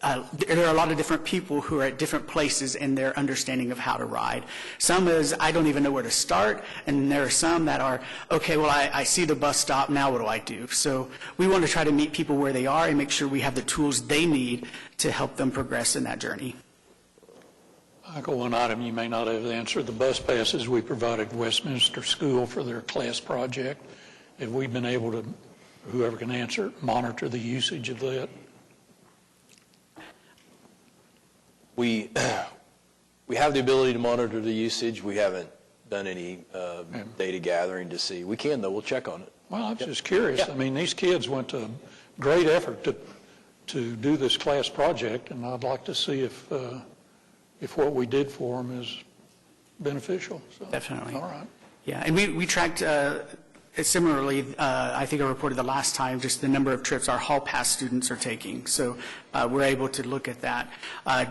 there are a lot of different people who are at different places in their understanding of how to ride. Some is, I don't even know where to start, and there are some that are, okay, well, I see the bus stop, now what do I do? So we want to try to meet people where they are and make sure we have the tools they need to help them progress in that journey. Michael, one item you may not have answered, the bus passes we provided Westminster School for their class project. Have we been able to, whoever can answer, monitor the usage of that? We have the ability to monitor the usage. We haven't done any data gathering to see. We can, though. We'll check on it. Well, I'm just curious. Yeah. I mean, these kids went to great effort to do this class project, and I'd like to see if what we did for them is beneficial. So, Definitely. All right. Yeah, and we tracked similarly, I think I reported the last time, just the number of trips our hall pass students are taking. So we're able to look at that.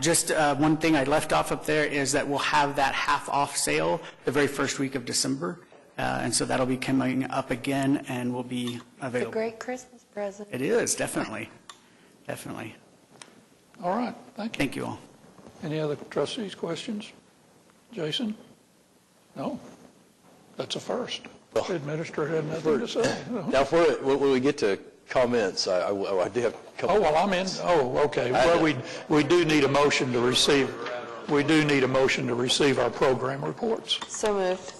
Just one thing I left off up there is that we'll have that half off sale the very first week of December. And so that'll be coming up again and will be available. It's a great Christmas present. It is, definitely. Definitely. All right. Thank you. Thank you all. Any other trustees' questions? Jason? No? That's a first. The administrator had nothing to say. Now, when we get to comments, I do have a couple. Oh, well, I'm in. Oh, okay. Well, we do need a motion to receive. We do need a motion to receive our program reports. So moved.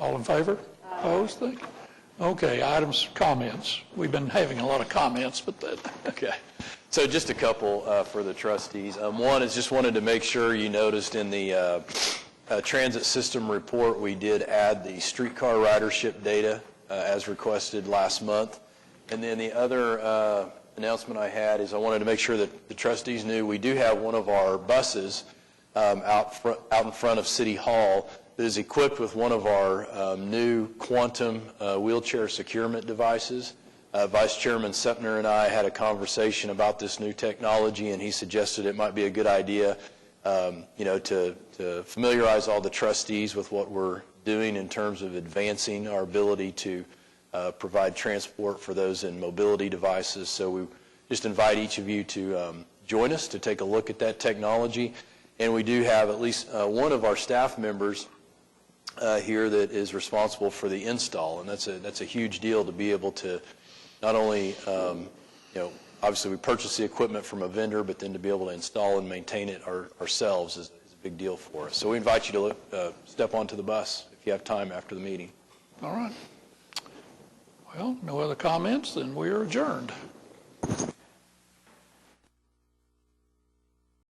All in favor? Opposed? Thank you. Okay, items, comments. We've been having a lot of comments, but that, Okay. So just a couple for the trustees. One is just wanted to make sure you noticed in the transit system report, we did add the streetcar ridership data as requested last month. And then the other announcement I had is I wanted to make sure that the trustees knew we do have one of our buses out in front of City Hall that is equipped with one of our new quantum wheelchair securement devices. Vice Chairman Sepner and I had a conversation about this new technology, and he suggested it might be a good idea, to familiarize all the trustees with what we're doing in terms of advancing our ability to provide transport for those in mobility devices. So we just invite each of you to join us to take a look at that technology. And we do have at least one of our staff members here that is responsible for the install, and that's a huge deal to be able to not only, obviously we purchase the equipment from a vendor, but then to be able to install and maintain it ourselves is a big deal for us. So we invite you to step onto the bus if you have time after the meeting. all right. Well, no other comments, then we are adjourned.